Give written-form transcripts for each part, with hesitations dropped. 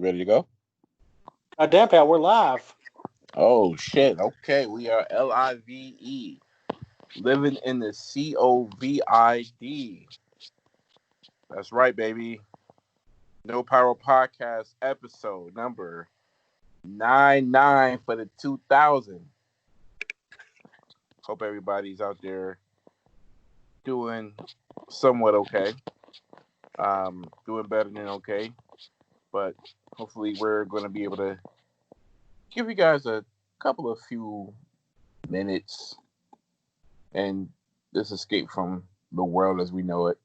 Ready to go? Damn, Pat, we're live. Oh shit. Okay, we are LIVE. Living in the COVID. That's right, baby. No Pyro Podcast episode number 99 for the 2000. Hope everybody's out there doing somewhat okay. Doing better than okay. But hopefully we're going to be able to give you guys a couple of few minutes and this escape from the world as we know it.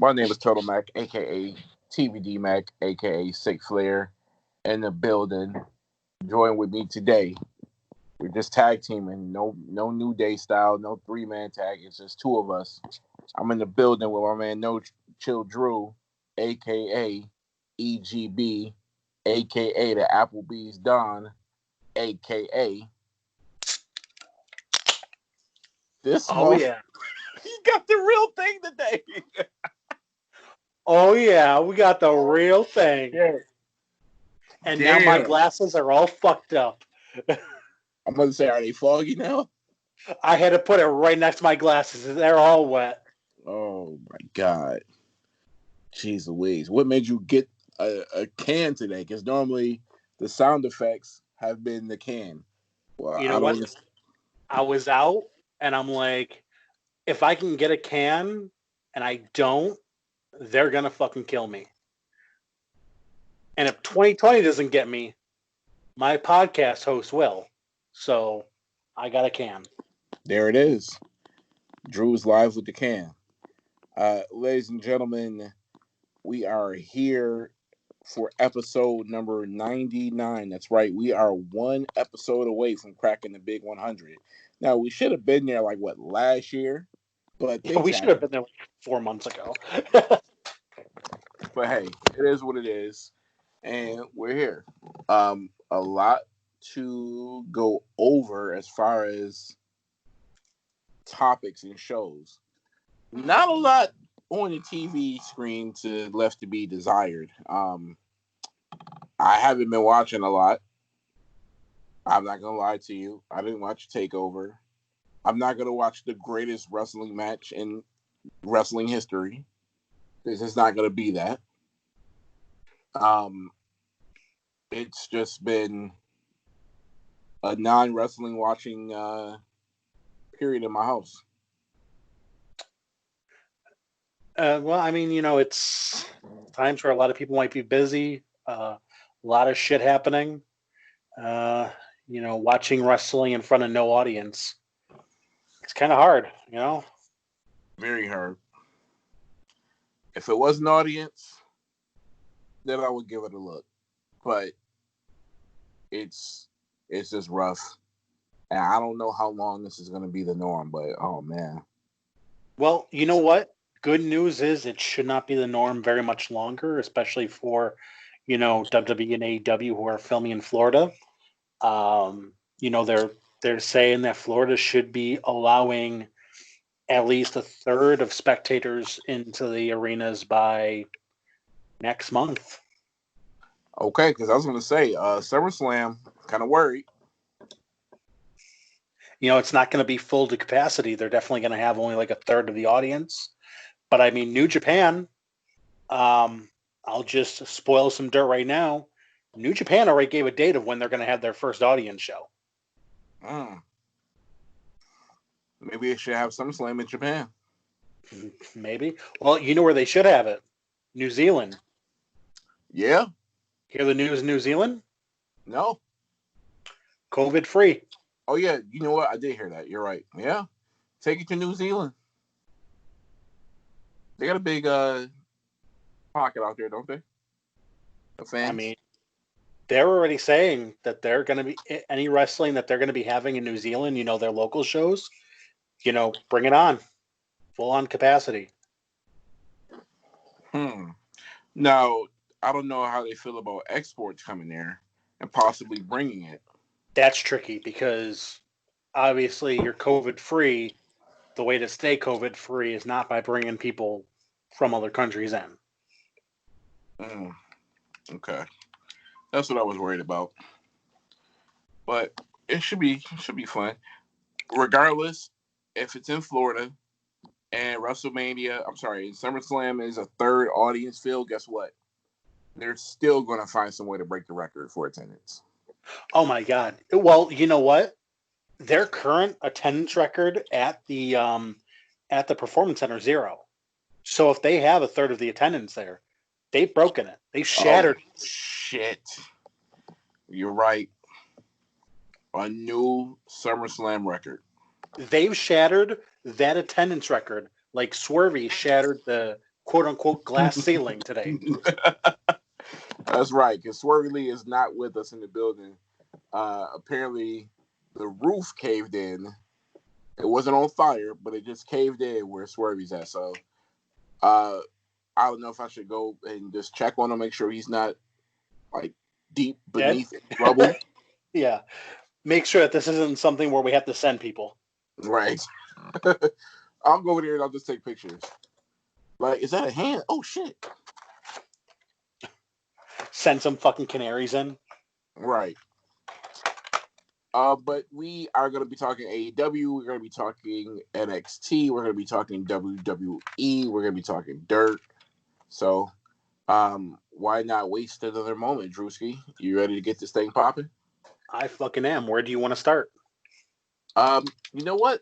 My name is Total Mac, aka TVD Mac, aka Sick Flair, in the building. Join with me today. We're just tag teaming, no New Day style, no 3-man tag. It's just two of us. I'm in the building with my man No Chill Drew, aka EGB, aka the Applebee's Don, aka this. Oh, yeah. You got the real thing today. Oh, yeah. We got the real thing. Yeah. And now my glasses are all fucked up. I'm going to say, are they foggy now? I had to put it right next to my glasses. They're all wet. Oh, my God. Jeez Louise. What made you get a can today? Because normally the sound effects have been the can. Well, you know what? I was out, and I'm like, if I can get a can and I don't, they're going to fucking kill me. And if 2020 doesn't get me, my podcast host will. So I got a can. There it is. Drew's live with the can. Ladies and gentlemen, we are here for episode number 99. That's right. We are one episode away from cracking the big 100. Now, we should have been there last year? But we should have been there 4 months ago. But hey, it is what it is. And we're here. A lot to go over as far as topics and shows. Not a lot on the TV screen left to be desired. I haven't been watching a lot. I'm not going to lie to you. I didn't watch TakeOver. I'm not going to watch the greatest wrestling match in wrestling history. This is not going to be that. It's just been a non-wrestling watching period in my house. Well, I mean, it's times where a lot of people might be busy, a lot of shit happening. Watching wrestling in front of no audience. It's kind of hard, Very hard. If it was an audience, then I would give it a look. But it's just rough. And I don't know how long this is going to be the norm, but oh, man. Well, you know what? Good news is it should not be the norm very much longer, especially for, WWE and AEW who are filming in Florida. They're saying that Florida should be allowing at least a third of spectators into the arenas by next month. Okay, because I was going to say, SummerSlam, kind of worried. It's not going to be full to capacity. They're definitely going to have only like a third of the audience. But I mean, New Japan, I'll just spoil some dirt right now. New Japan already gave a date of when they're going to have their first audience show. Maybe they should have SummerSlam in Japan. Maybe. Well, you know where they should have it? New Zealand. Yeah. Hear the news in New Zealand? No. COVID free. Oh, yeah. You know what? I did hear that. You're right. Yeah. Take it to New Zealand. They got a big pocket out there, don't they? The fans. I mean, they're already saying that they're going to be any wrestling that they're going to be having in New Zealand, their local shows, bring it on. Full on capacity. Now, I don't know how they feel about exports coming there and possibly bringing it. That's tricky because obviously you're COVID free. The way to stay COVID free is not by bringing people from other countries in. Okay. That's what I was worried about. But it should be fun. Regardless, if it's in Florida and SummerSlam is a third audience field, guess what? They're still going to find some way to break the record for attendance. Oh my God. Well, you know what? Their current attendance record at the Performance Center is 0. So if they have a third of the attendance there, they've broken it. They've shattered. Oh, shit. You're right. A new SummerSlam record. They've shattered that attendance record like Swervy shattered the quote-unquote glass ceiling today. That's right, because Swervy Lee is not with us in the building. Apparently, the roof caved in. It wasn't on fire, but it just caved in where Swervy's at. So, I don't know if I should go and just check on him, make sure he's not like deep beneath rubble. Yeah, make sure that this isn't something where we have to send people. Right. I'll go over there and I'll just take pictures. Like, is that a hand? Oh shit! Send some fucking canaries in. Right. But we are going to be talking AEW. We're going to be talking NXT. We're going to be talking WWE. We're going to be talking Dirt. So, why not waste another moment, Drewski? You ready to get this thing popping? I fucking am. Where do you want to start? You know what?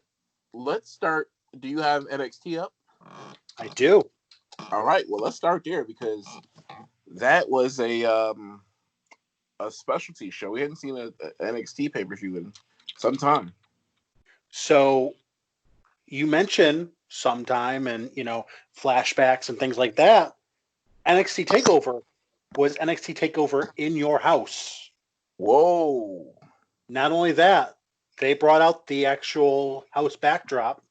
Let's start. Do you have NXT up? I do. All right. Well, let's start there because that was a specialty show. We hadn't seen a NXT pay-per-view in some time. So you mentioned sometime and, flashbacks and things like that. NXT TakeOver was NXT TakeOver in your house. Whoa. Not only that, they brought out the actual house backdrop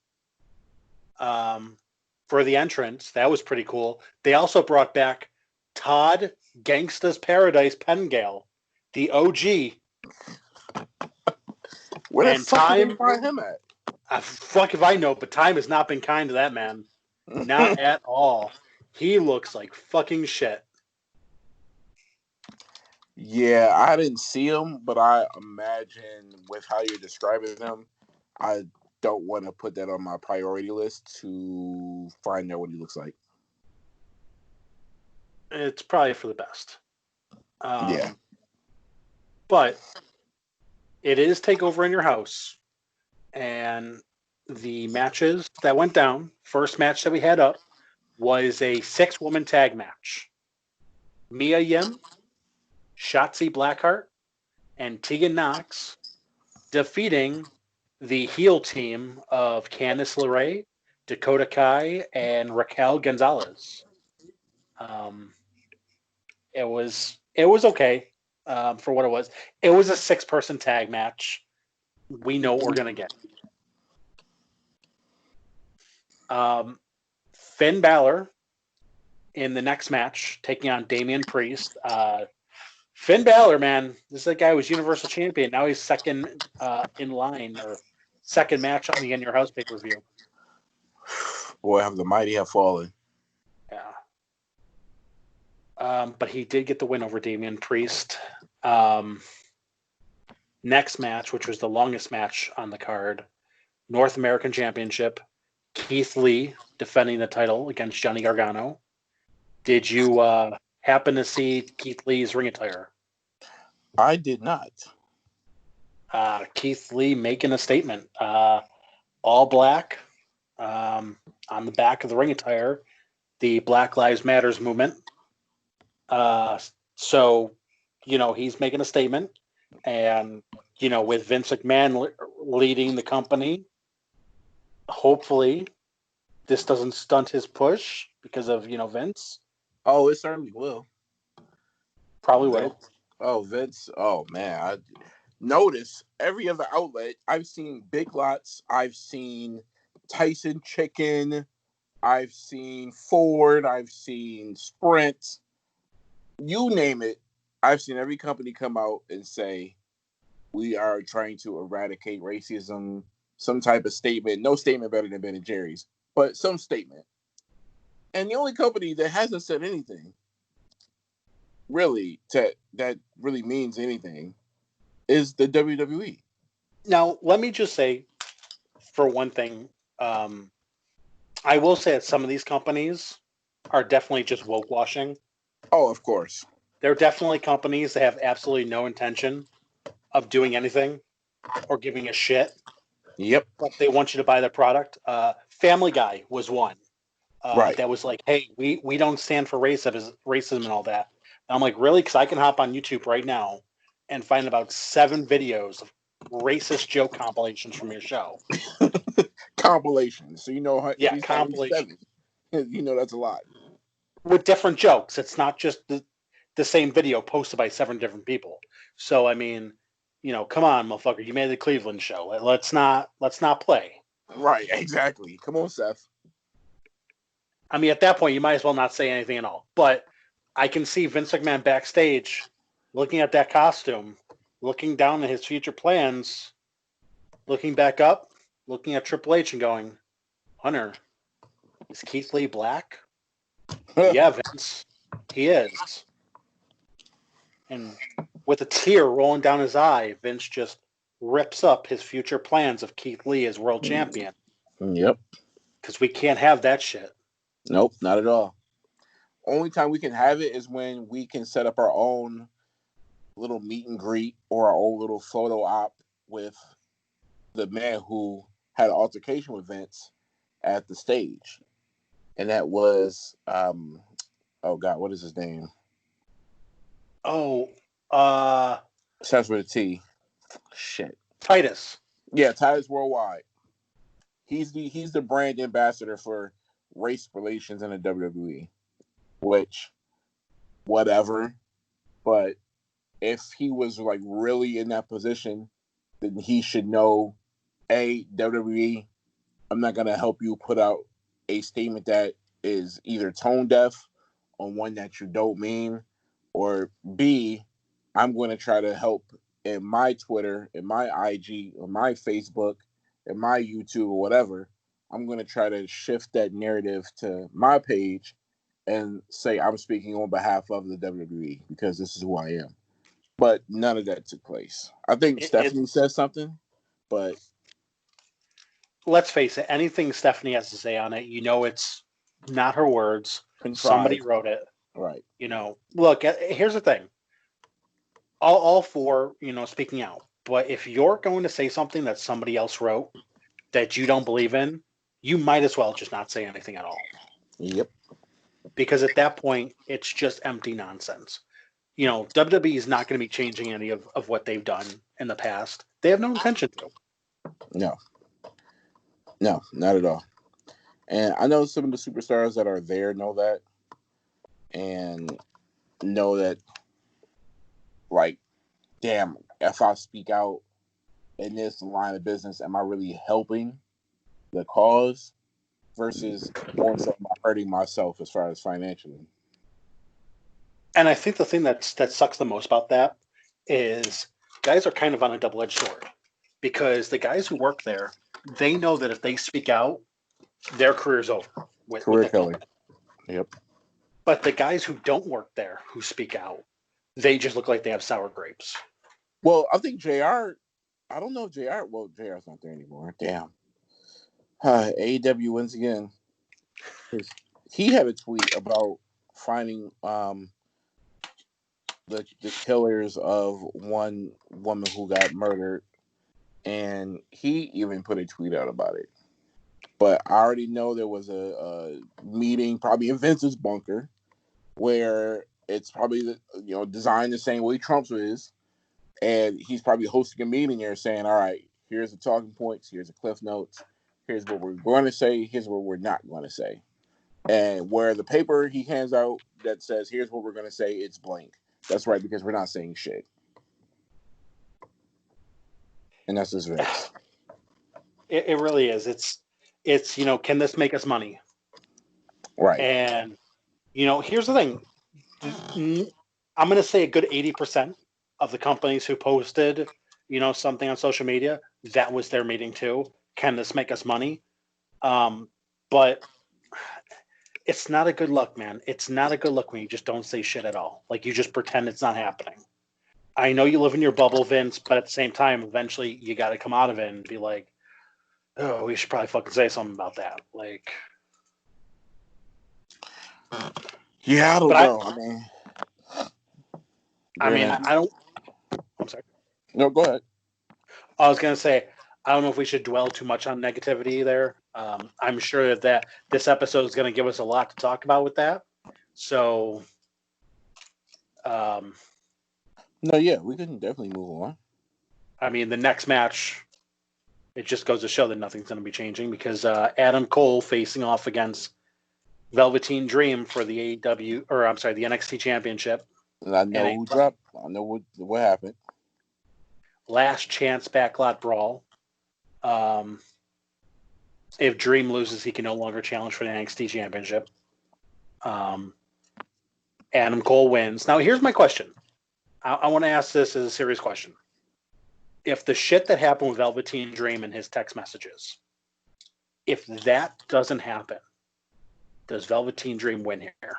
for the entrance. That was pretty cool. They also brought back Todd Gangsta's Paradise Pengale, the OG. Where the fuck did they find him at? Fuck if I know, but time has not been kind to that man. Not at all. He looks like fucking shit. Yeah, I didn't see him, but I imagine with how you're describing him, I don't want to put that on my priority list to find out what he looks like. It's probably for the best. Yeah. But it is TakeOver in your house. And the matches that went down, first match that we had up, was a 6-woman tag match. Mia Yim, Shotzi Blackheart, and Tegan Knox defeating the heel team of Candice LeRae, Dakota Kai, and Raquel Gonzalez. It was okay for what it was. It was a 6-person tag match. We know what we're going to get. Finn Balor in the next match taking on Damian Priest. Finn Balor, man, this is a guy who was Universal Champion. Now he's second in line or second match on the In Your House pay-per-view. Boy, have the mighty have fallen. Yeah. But he did get the win over Damian Priest. Next match, which was the longest match on the card, North American Championship, Keith Lee defending the title against Johnny Gargano. Did you happen to see Keith Lee's ring attire? I did not. Keith Lee making a statement. All black on the back of the ring attire, the Black Lives Matters movement. So, he's making a statement. And, with Vince McMahon leading the company, hopefully this doesn't stunt his push because of, Vince. Oh, it certainly will. Probably will. Oh, Vince. Oh, man. I notice every other outlet. I've seen Big Lots. I've seen Tyson Chicken. I've seen Ford. I've seen Sprint. You name it. I've seen every company come out and say, we are trying to eradicate racism. Some type of statement. No statement better than Ben & Jerry's, but some statement. And the only company that hasn't said anything really that really means anything is the WWE. Now, let me just say, for one thing, I will say that some of these companies are definitely just woke washing. Oh, of course. They're definitely companies that have absolutely no intention of doing anything or giving a shit, Yep. but they want you to buy their product. Family Guy was one Right. that was like, hey, we don't stand for racism and all that. And I'm like, really? Because I can hop on YouTube right now and find about 7 videos of racist joke compilations from your show. Compilation. So if Yeah, he's having compilation 7, that's a lot. with different jokes. It's not just the same video posted by 7 different people. So I mean, come on, motherfucker, you made the Cleveland show. Let's not play. Right. Exactly. Come on, Seth. I mean, at that point, you might as well not say anything at all. But I can see Vince McMahon backstage looking at that costume, looking down at his future plans, looking back up, looking at Triple H and going, Hunter, is Keith Lee black? Yeah, Vince, he is. And with a tear rolling down his eye, Vince just rips up his future plans of Keith Lee as world champion. Yep. Because we can't have that shit. Nope, not at all. Only time we can have it is when we can set up our own little meet and greet or our own little photo op with the man who had an altercation with Vince at the stage. And that was, oh God, what is his name? Oh, Starts with a T. Shit. Titus. Yeah, Titus Worldwide. He's the brand ambassador for race relations in the WWE. Which, whatever. But if he was like really in that position, then he should know, WWE, I'm not gonna help you put out a statement that is either tone deaf on one that you don't mean, or B, I'm going to try to help in my Twitter, in my IG, or my Facebook, in my YouTube, or whatever. I'm going to try to shift that narrative to my page and say I'm speaking on behalf of the WWE because this is who I am. But none of that took place. I think Stephanie said something, but let's face it, anything Stephanie has to say on it, it's not her words. contrived. Somebody wrote it. Right. Look, here's the thing. All for, speaking out. But if you're going to say something that somebody else wrote that you don't believe in, you might as well just not say anything at all. Yep. Because at that point, it's just empty nonsense. WWE is not going to be changing any of what they've done in the past. They have no intention to. No, not at all. And I know some of the superstars that are there know that, and know that, like, damn, if I speak out in this line of business, am I really helping the cause versus more so am I hurting myself as far as financially? And I think the thing that sucks the most about that is guys are kind of on a double-edged sword, because the guys who work there, they know that if they speak out, their career's over. With Career the killing. company. Yep. But the guys who don't work there, who speak out, they just look like they have sour grapes. Well, I think JR, I don't know if JR's not there anymore. Damn. AEW wins again. He had a tweet about finding the killers of one woman who got murdered, and he even put a tweet out about it. But I already know there was a meeting, probably in Vince's bunker, where it's probably designed the same way Trump's is, and he's probably hosting a meeting there, saying, "All right, here's the talking points, here's the cliff notes, here's what we're going to say, here's what we're not going to say." And where the paper he hands out that says, "Here's what we're going to say," it's blank. That's right, because we're not saying shit. And that's just Vince. It really is. It's can this make us money? Right. And here's the thing. I'm going to say a good 80% of the companies who posted, something on social media, that was their meeting too. Can this make us money? But It's not a good look, man. It's not a good look when you just don't say shit at all. Like, you just pretend it's not happening. I know you live in your bubble, Vince, but at the same time, eventually you got to come out of it and be like, oh, we should probably fucking say something about that. Like, Yeah, I don't but know. I don't. I'm sorry. No, go ahead. I was gonna say, I don't know if we should dwell too much on negativity there. I'm sure that this episode is going to give us a lot to talk about with that. So, No, yeah, we can definitely move on. I mean, the next match, it just goes to show that nothing's going to be changing because Adam Cole facing off against Velveteen Dream for the AEW, or I'm sorry, the NXT Championship. And I know who dropped. I know what happened. Last chance backlot brawl. If Dream loses, he can no longer challenge for the NXT Championship. Adam Cole wins. Now, here's my question. I want to ask this as a serious question. If the shit that happened with Velveteen Dream and his text messages, if that doesn't happen, does Velveteen Dream win here?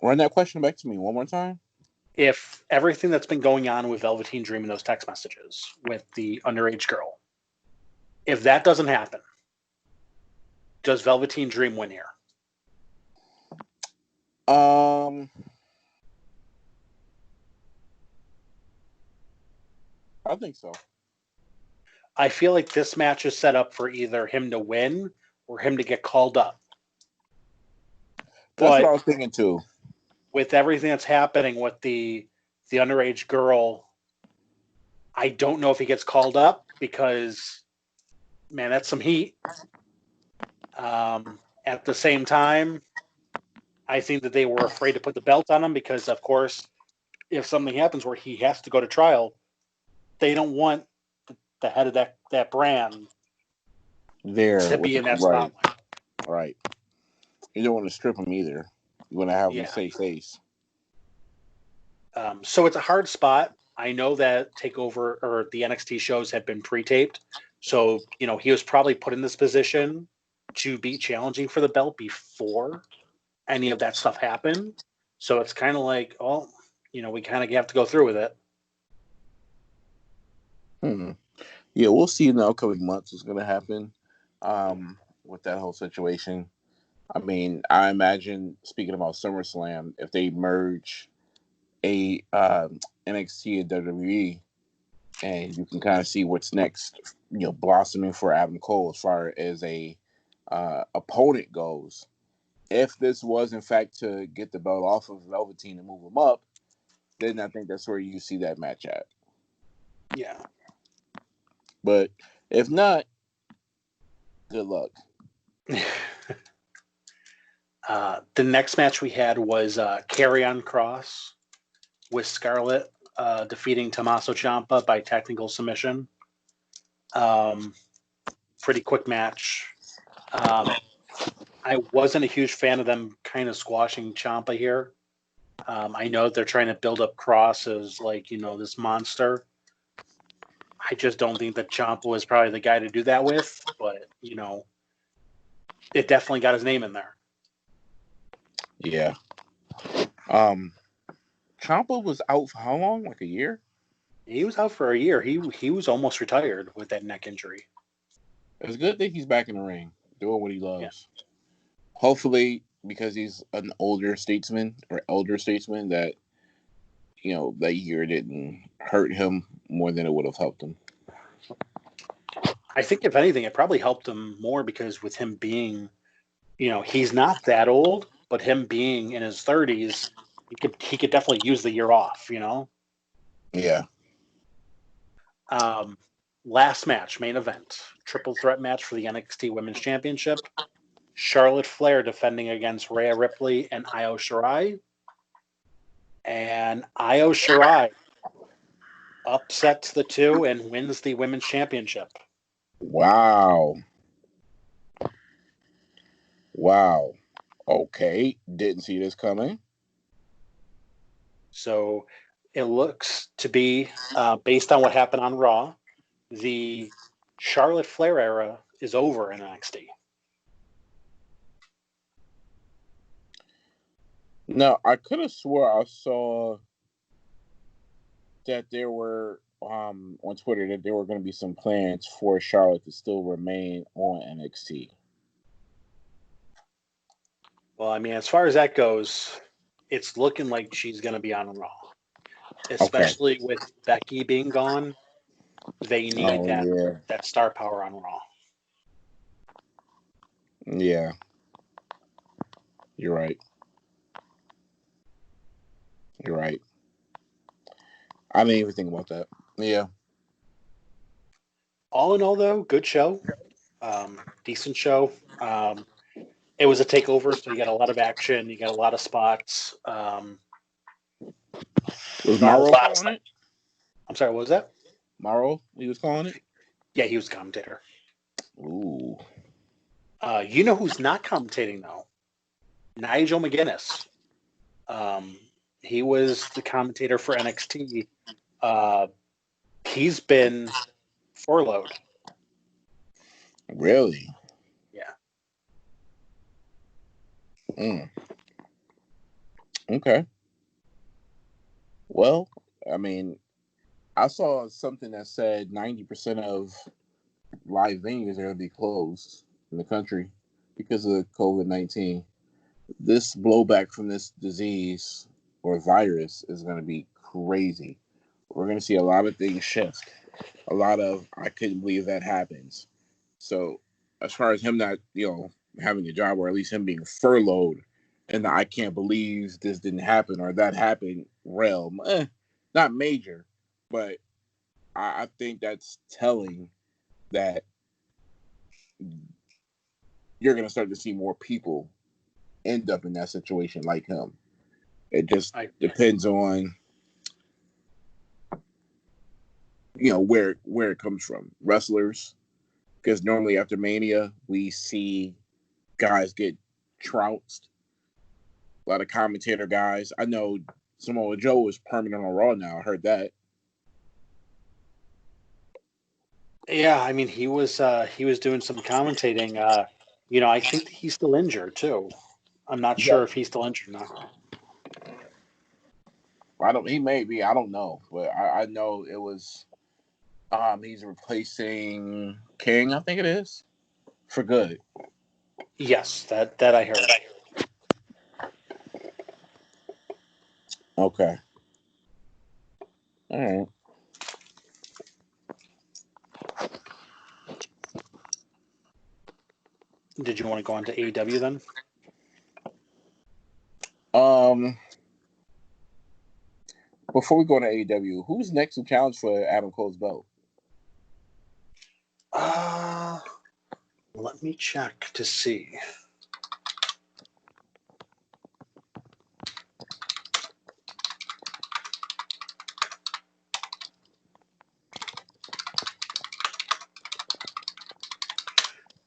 Run that question back to me one more time. If everything that's been going on with Velveteen Dream and those text messages with the underage girl, if that doesn't happen, does Velveteen Dream win here? I think so. I feel like this match is set up for either him to win or him to get called up. That's what I was thinking too. With everything that's happening with the underage girl, I don't know if he gets called up because, man, that's some heat. At the same time, I think that they were afraid to put the belt on him because, of course, if something happens where he has to go to trial, they don't want the head of that brand there to be in that right. spotlight. Right. You don't want to strip him either. You want to have him save face. So it's a hard spot. I know that TakeOver or the NXT shows have been pre-taped. So, he was probably put in this position to be challenging for the belt before any of that stuff happened. So it's kind of like, we kind of have to go through with it. Yeah, we'll see in the upcoming months what's going to happen with that whole situation. I mean, I imagine, speaking about SummerSlam, if they merge NXT and WWE, and you can kind of see what's next, blossoming for Adam Cole as far as a opponent goes. If this was, in fact, to get the belt off of Velveteen and move him up, then I think that's where you see that match at. Yeah. But if not, good luck. The next match we had was Karrion Kross with Scarlett defeating Tommaso Ciampa by technical submission. Pretty quick match. I wasn't a huge fan of them kind of squashing Ciampa here. I know they're trying to build up Kross as this monster. I just don't think that Ciampa was probably the guy to do that with, but it definitely got his name in there. Yeah. Ciampa was out for how long? Like a year? He was out for a year. He was almost retired with that neck injury. It's good that he's back in the ring, doing what he loves. Yeah. Hopefully, because he's an older statesman, that that year didn't hurt him more than it would have helped him. I think if anything, it probably helped him more because with him being, he's not that old, but him being in his 30s, he could definitely use the year off, Yeah. Last match, main event, triple threat match for the NXT Women's Championship. Charlotte Flair defending against Rhea Ripley and Io Shirai. And Io Shirai upsets the two and wins the Women's Championship. Wow. Okay. Didn't see this coming. So it looks to be, based on what happened on Raw, the Charlotte Flair era is over in NXT. No, I could have swore I saw that there were on Twitter that there were going to be some plans for Charlotte to still remain on NXT. Well, I mean, as far as that goes, it's looking like she's going to be on Raw, especially with Becky being gone. They need that star power on Raw. Yeah, you're right. You're right. I didn't even think about that. Yeah. All in all, though, good show. Decent show. It was a takeover, so you got a lot of action. You got a lot of spots. Was Morrow calling it? I'm sorry, what was that? Morrow, he was calling it? Yeah, he was a commentator. Ooh. You know who's not commentating, though? Nigel McGuinness. He was the commentator for NXT. He's been furloughed. Really? Yeah. Okay. Well, I mean, I saw something that said 90% of live venues are going to be closed in the country because of COVID-19. This blowback from this disease or virus is going to be crazy. We're going to see a lot of things shift. A lot of, I couldn't believe that happens. So as far as him not, having a job, or at least him being furloughed in the I can't believe this didn't happen or that happened realm, not major, but I think that's telling that you're going to start to see more people end up in that situation like him. It just depends on, where it comes from. Wrestlers, because normally after Mania, we see guys get trounced. A lot of commentator guys. I know Samoa Joe is permanent on Raw now. I heard that. Yeah, I mean, he was doing some commentating. I think he's still injured, too. I'm not sure if he's still injured or not. He may be. I don't know. But I know it was, he's replacing King, I think it is, for good. Yes, that I heard. Okay. All right. Did you want to go on to AEW then? Before we go to AEW, who's next to challenge for Adam Cole's belt? Let me check to see.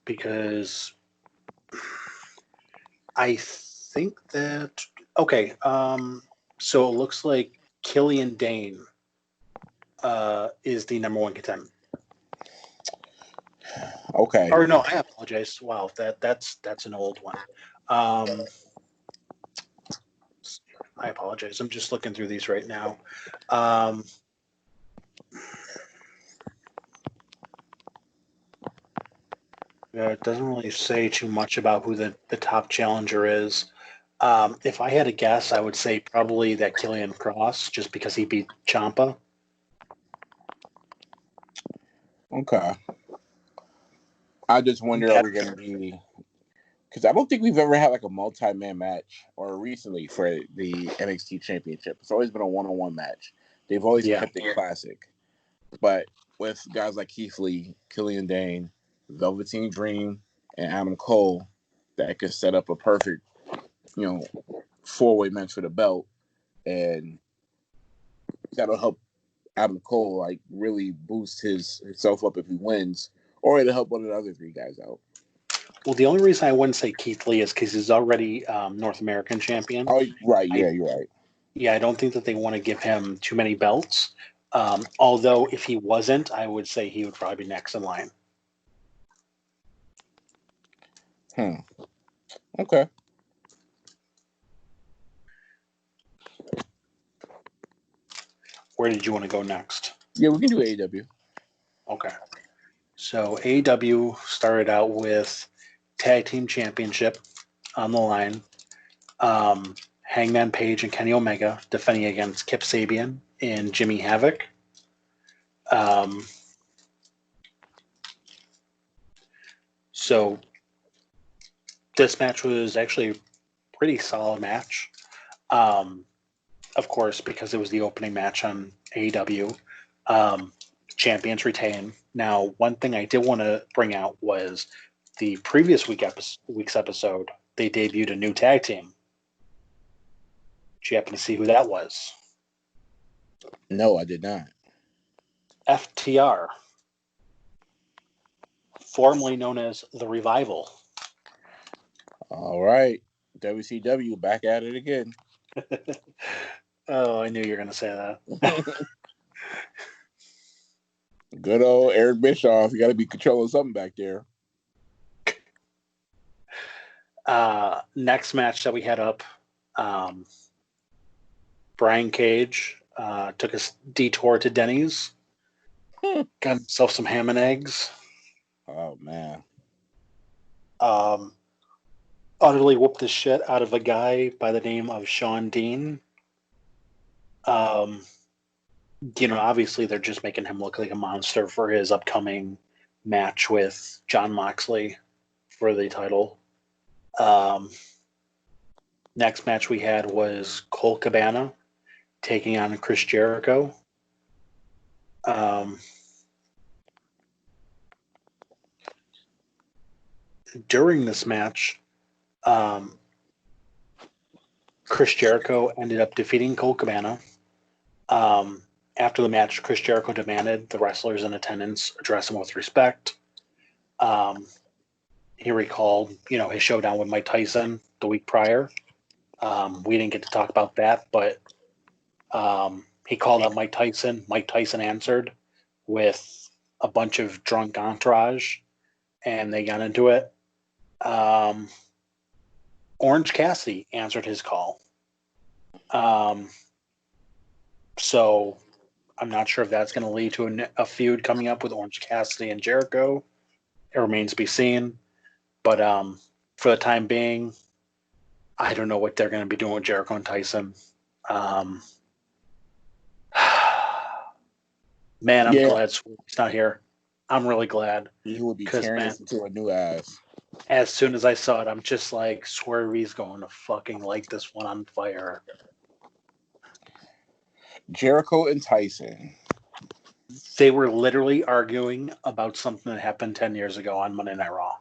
Because I think that so it looks like Killian Dane is the number one contender. Okay. Or no, I apologize. Wow, that's an old one. I apologize. I'm just looking through these right now. It doesn't really say too much about who the top challenger is. If I had to guess, I would say probably that Killian Cross, just because he beat Ciampa. Okay. I just wonder, are we going to be... Because I don't think we've ever had like a multi-man match, or recently for the NXT Championship. It's always been a one-on-one match. They've always kept it classic. But with guys like Keith Lee, Killian Dane, Velveteen Dream, and Adam Cole, that could set up a perfect, four-way match for the belt. And that'll help Adam Cole like really boost himself up if he wins, or it'll help one of the other three guys out. Well, the only reason I wouldn't say Keith Lee is because he's already North American champion. Oh, right. Yeah, you're right. Yeah, I don't think that they want to give him too many belts. Although if he wasn't, I would say he would probably be next in line. Okay. Where did you want to go next? Yeah, we can do AEW. Okay. So AEW started out with Tag Team Championship on the line. Hangman Page and Kenny Omega defending against Kip Sabian and Jimmy Havoc. So this match was actually a pretty solid match. Of course, because it was the opening match on AEW. Champions retain. Now, one thing I did want to bring out was the previous week's episode, they debuted a new tag team. Did you happen to see who that was? No, I did not. FTR, formerly known as The Revival. All right. WCW back at it again. Oh, I knew you were going to say that. Good old Eric Bischoff. You got to be controlling something back there. Next match that we had up, Brian Cage took a detour to Denny's. Got himself some ham and eggs. Oh, man. Utterly whooped the shit out of a guy by the name of Sean Dean. Obviously they're just making him look like a monster for his upcoming match with Jon Moxley for the title. Next match we had was Colt Cabana taking on Chris Jericho. During this match, Chris Jericho ended up defeating Colt Cabana. After the match, Chris Jericho demanded the wrestlers in attendance address him with respect. He recalled, his showdown with Mike Tyson the week prior. We didn't get to talk about that, but he called out Mike Tyson. Mike Tyson answered with a bunch of drunk entourage, and they got into it. Orange Cassidy answered his call. So I'm not sure if that's going to lead to a feud coming up with Orange Cassidy and Jericho. It remains to be seen. But for the time being, I don't know what they're going to be doing with Jericho and Tyson. Man, I'm glad Swerve's not here. I'm really glad. He would be tearing this into a new ass. As soon as I saw it, I'm just like, Swerve's going to fucking light this one on fire. Jericho and Tyson. They were literally arguing about something that happened 10 years ago on Monday Night Raw.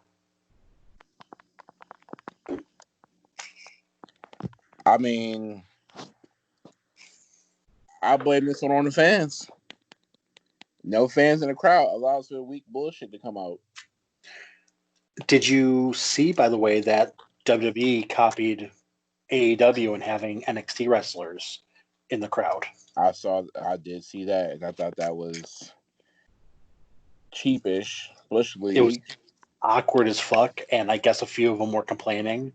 I mean, I blame this one on the fans. No fans in the crowd allows for weak bullshit to come out. Did you see, by the way, that WWE copied AEW and having NXT wrestlers in the crowd? I did see that, and I thought that was cheapish, Bush League. It was awkward as fuck, and I guess a few of them were complaining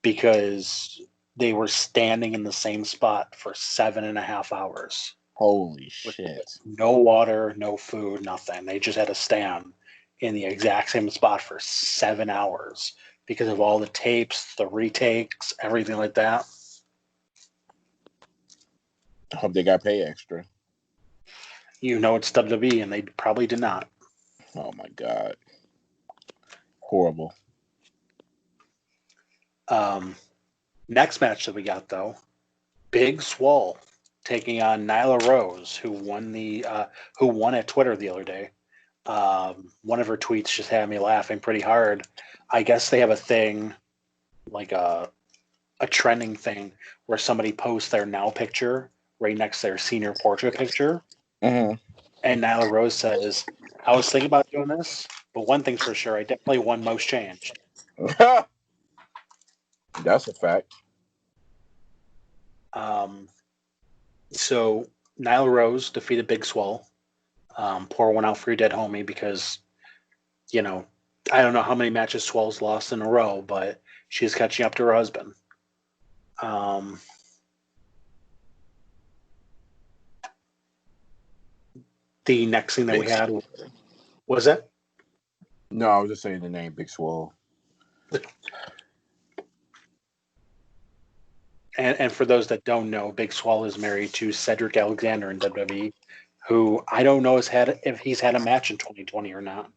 because they were standing in the same spot for 7.5 hours. Holy shit. No water, no food, nothing. They just had to stand in the exact same spot for 7 hours because of all the tapes, the retakes, everything like that. I hope they got paid extra. It's WWE, and they probably did not. Oh my God. Horrible. Next match that we got, though, Big Swole taking on Nyla Rose, who won at Twitter the other day. One of her tweets just had me laughing pretty hard. I guess they have a thing, like a trending thing, where somebody posts their now picture right next to their senior portrait picture. Mm-hmm. And Nyla Rose says, I was thinking about doing this, but one thing's for sure, I definitely won most changed. That's a fact. So Nyla Rose defeated Big Swole. Pour one out for your dead homie because, I don't know how many matches Swell's lost in a row, but she's catching up to her husband. The next thing that we had was it? No, I was just saying the name Big Swole. And for those that don't know, Big Swole is married to Cedric Alexander in WWE, who I don't know if he's had a match in 2020 or not.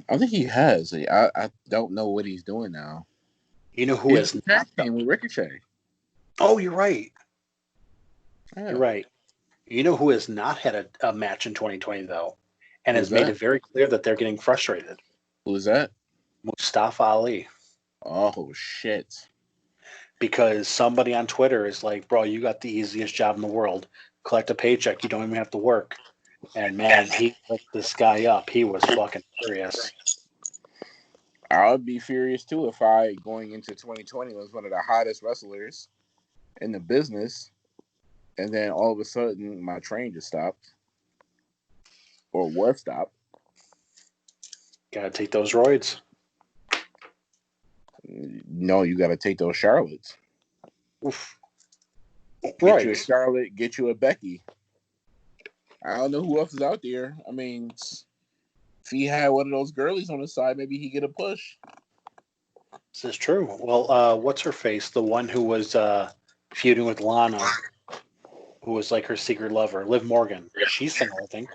I think he has. I don't know what he's doing now. You know who is not? With Ricochet. Oh, you're right. Yeah. You're right. You know who has not had a match in 2020 though, and Who's has made that? it very clear that they're getting frustrated. Who's that? Mustafa Ali. Oh shit! Because somebody on Twitter is like, "Bro, you got the easiest job in the world. Collect a paycheck. You don't even have to work." And man, he picked this guy up. He was fucking furious. I would be furious too if I, going into 2020, was one of the hottest wrestlers in the business, and then all of a sudden my train just stopped, or was stopped. Gotta take those roids. No, you got to take those Charlottes. Oof. Get you a Charlotte, get you a Becky. I don't know who else is out there. I mean, if he had one of those girlies on his side, maybe he'd get a push. This is true. Well, what's her face? The one who was feuding with Lana, who was like her secret lover, Liv Morgan. She's single, I think.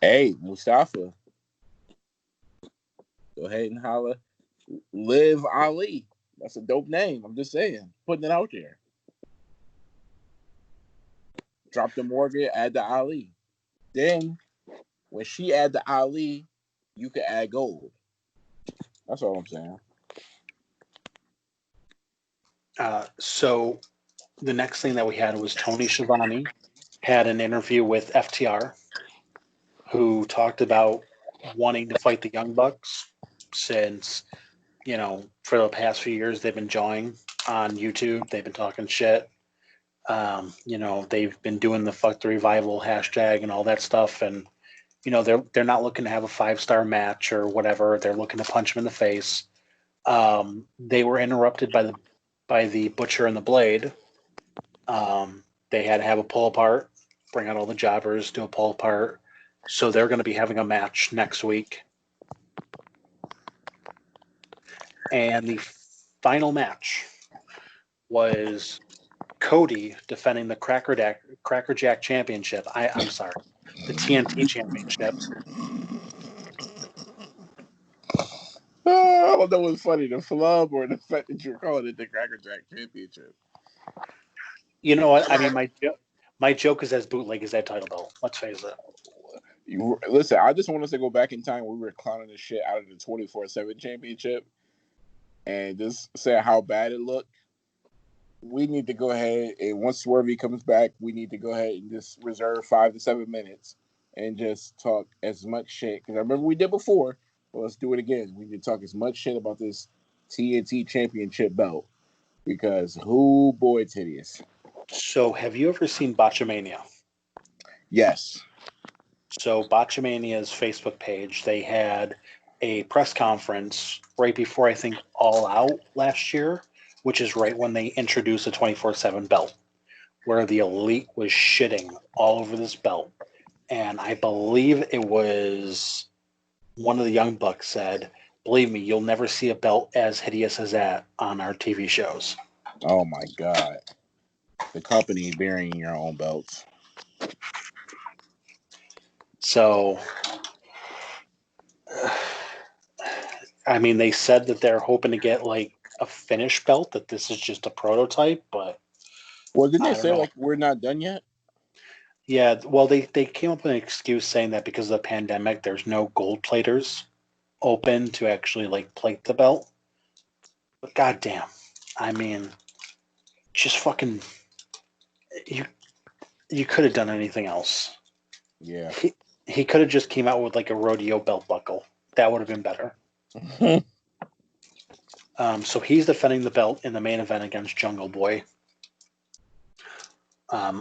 Hey, Mustafa. Go ahead and holla. Liv Ali. That's a dope name. I'm just saying. Putting it out there. Drop the Morgan, add the Ali. Then, when she add the Ali, you can add gold. That's all I'm saying. So the next thing that we had was Tony Schiavone had an interview with FTR, who talked about wanting to fight the Young Bucks since, for the past few years they've been jawing on YouTube. They've been talking shit. They've been doing the fuck the revival hashtag and all that stuff, and they're not looking to have a 5-star match or whatever. They're looking to punch him in the face. They were interrupted by the Butcher and the Blade. They had to have a pull apart, bring out all the jobbers, do a pull apart. So they're going to be having a match next week. And the final match was Cody defending the Cracker Jack Championship. I'm sorry, the TNT Championship. I don't know what's funny, the flub or the fact that you're calling it the Cracker Jack Championship. You know what? I mean, my joke is as bootleg as that title belt. Let's face it. Listen, I just want us to go back in time when we were clowning the shit out of the 24/7 championship and just say how bad it looked. We need to go ahead and once Swervey comes back, we need to go ahead and just reserve 5 to 7 minutes and just talk as much shit. Because I remember we did before, but let's do it again. We need to talk as much shit about this TNT championship belt because who boy titties. So, have you ever seen Botchamania? Yes. So Botchamania's Facebook page, they had a press conference right before, I think, All Out last year, which is right when they introduced the 24/7 belt, where the Elite was shitting all over this belt. And I believe it was one of the Young Bucks said, "Believe me, you'll never see a belt as hideous as that on our TV shows." Oh my God. The company burying your own belts. So, I mean, they said that they're hoping to get like a finished belt, that this is just a prototype, but well, didn't they say like we're not done yet? Yeah, well, they came up with an excuse saying that because of the pandemic, there's no gold platers open to actually like plate the belt. But goddamn, I mean, just fucking you could have done anything else. Yeah. He could have just came out with like a rodeo belt buckle. That would have been better. So he's defending the belt in the main event against Jungle Boy.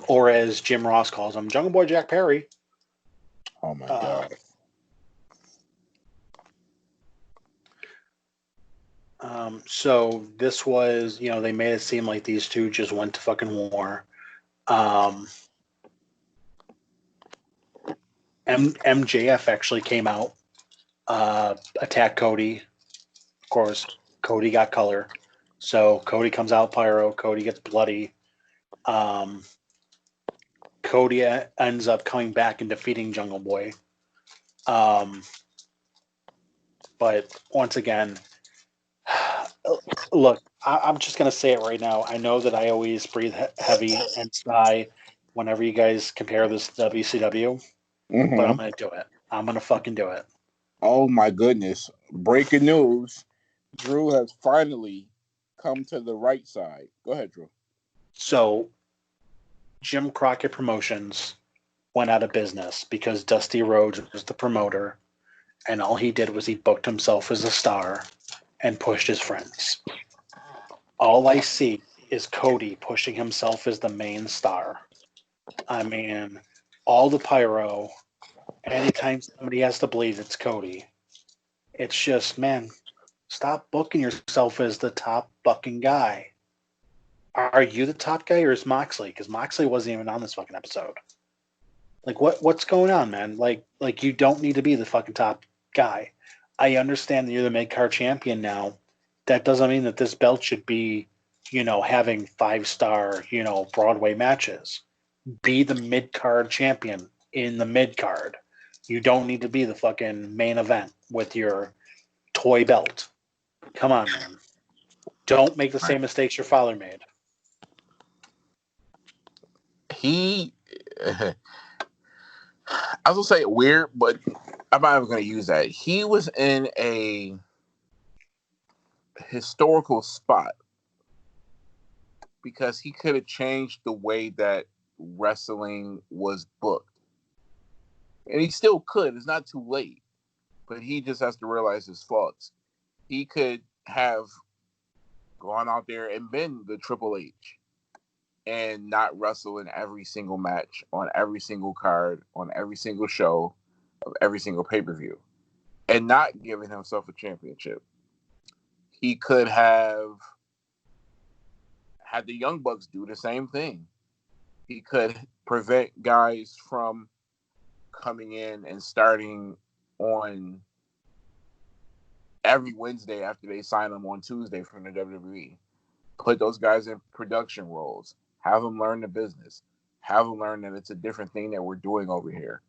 or as Jim Ross calls him, Jungle Boy Jack Perry. Oh my God. So this was, they made it seem like these two just went to fucking war. MJF actually came out, attacked Cody. Of course, Cody got color. So Cody comes out pyro. Cody gets bloody. Cody ends up coming back and defeating Jungle Boy. But once again, look, I'm just going to say it right now. I know that I always breathe heavy and sigh whenever you guys compare this to WCW, but I'm going to do it. I'm going to fucking do it. Oh my goodness. Breaking news. Drew has finally come to the right side. Go ahead, Drew. So, Jim Crockett Promotions went out of business because Dusty Rhodes was the promoter, and all he did was he booked himself as a star and pushed his friends. All I see is Cody pushing himself as the main star. I mean, all the pyro, anytime somebody has to bleed, it's Cody. It's just, man, stop booking yourself as the top fucking guy. Are you the top guy or is Moxley? Because Moxley wasn't even on this fucking episode. Like, what's going on, man? Like you don't need to be the fucking top guy. I understand that you're the mid-card champion now. That doesn't mean that this belt should be, having 5-star, Broadway matches. Be the mid-card champion in the mid-card. You don't need to be the fucking main event with your toy belt. Come on, man. Don't make the same mistakes your father made. I was going to say it weird, but I'm not even going to use that. He was in a historical spot because he could have changed the way that wrestling was booked. And he still could. It's not too late. But he just has to realize his faults. He could have gone out there and been the Triple H and not wrestle in every single match, on every single card, on every single show, of every single pay-per-view, and not giving himself a championship. He could have had the Young Bucks do the same thing. He could prevent guys from coming in and starting on every Wednesday after they sign them on Tuesday from the WWE. Put those guys in production roles. Have them learn the business. Have them learn that it's a different thing that we're doing over here.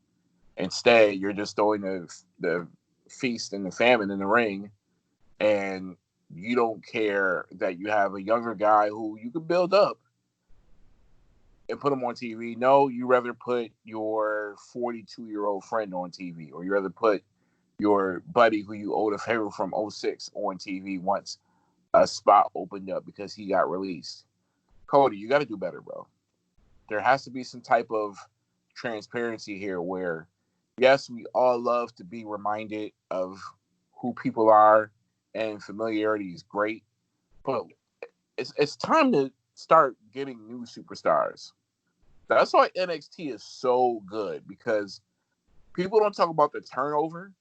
Instead, you're just throwing the feast and the famine in the ring, and you don't care that you have a younger guy who you could build up and put him on TV. No, you rather put your 42-year-old friend on TV, or you rather put your buddy who you owed a favor from 06 on TV once a spot opened up because he got released. Cody, you got to do better, bro. There has to be some type of transparency here where, yes, we all love to be reminded of who people are, and familiarity is great, but it's time to start getting new superstars. That's why NXT is so good, because people don't talk about the turnover,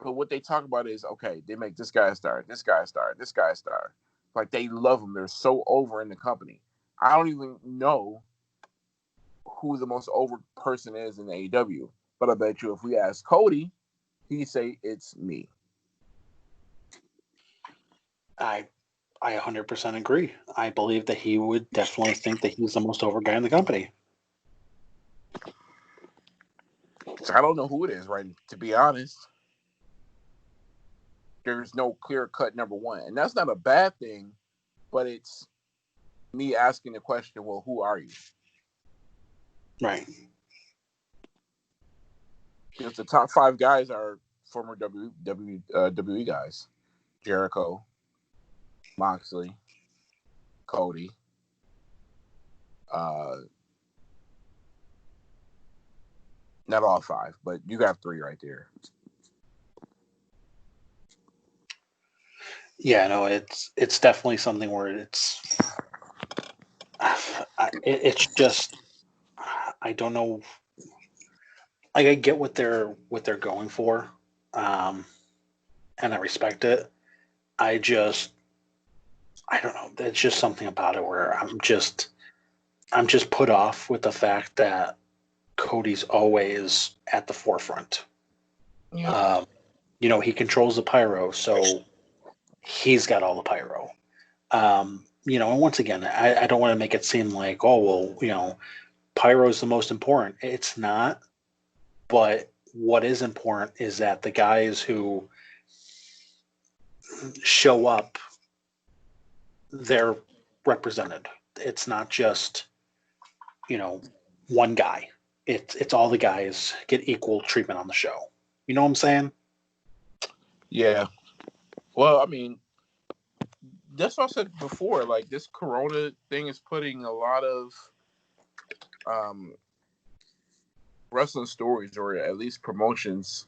but what they talk about is, okay, they make this guy a star, this guy a star, this guy a star. Like, they love them. They're so over in the company. I don't even know who the most over person is in AEW, but I bet you if we ask Cody, he'd say it's me. I 100% agree. I believe that he would definitely think that he's the most over guy in the company. So I don't know who it is, right? To be honest, there's no clear-cut number one. And that's not a bad thing, but it's me asking the question, well, who are you? Right. Because the top 5 guys are former WWE guys. Jericho, Moxley, Cody, not all 5, but you got 3 right there. Yeah, no, it's definitely something where it's just I don't know. Like, I get what they're going for, and I respect it. I don't know. There's just something about it where I'm just put off with the fact that Cody's always at the forefront. Yeah. He controls the pyro, so he's got all the pyro. And once again, I don't want to make it seem like, oh, well, pyro is the most important. It's not. But what is important is that the guys who show up, they're represented. It's not just, one guy. It's all the guys get equal treatment on the show. You know what I'm saying? Yeah. Well, I mean, that's what I said before. Like, this Corona thing is putting a lot of wrestling stories, or at least promotions,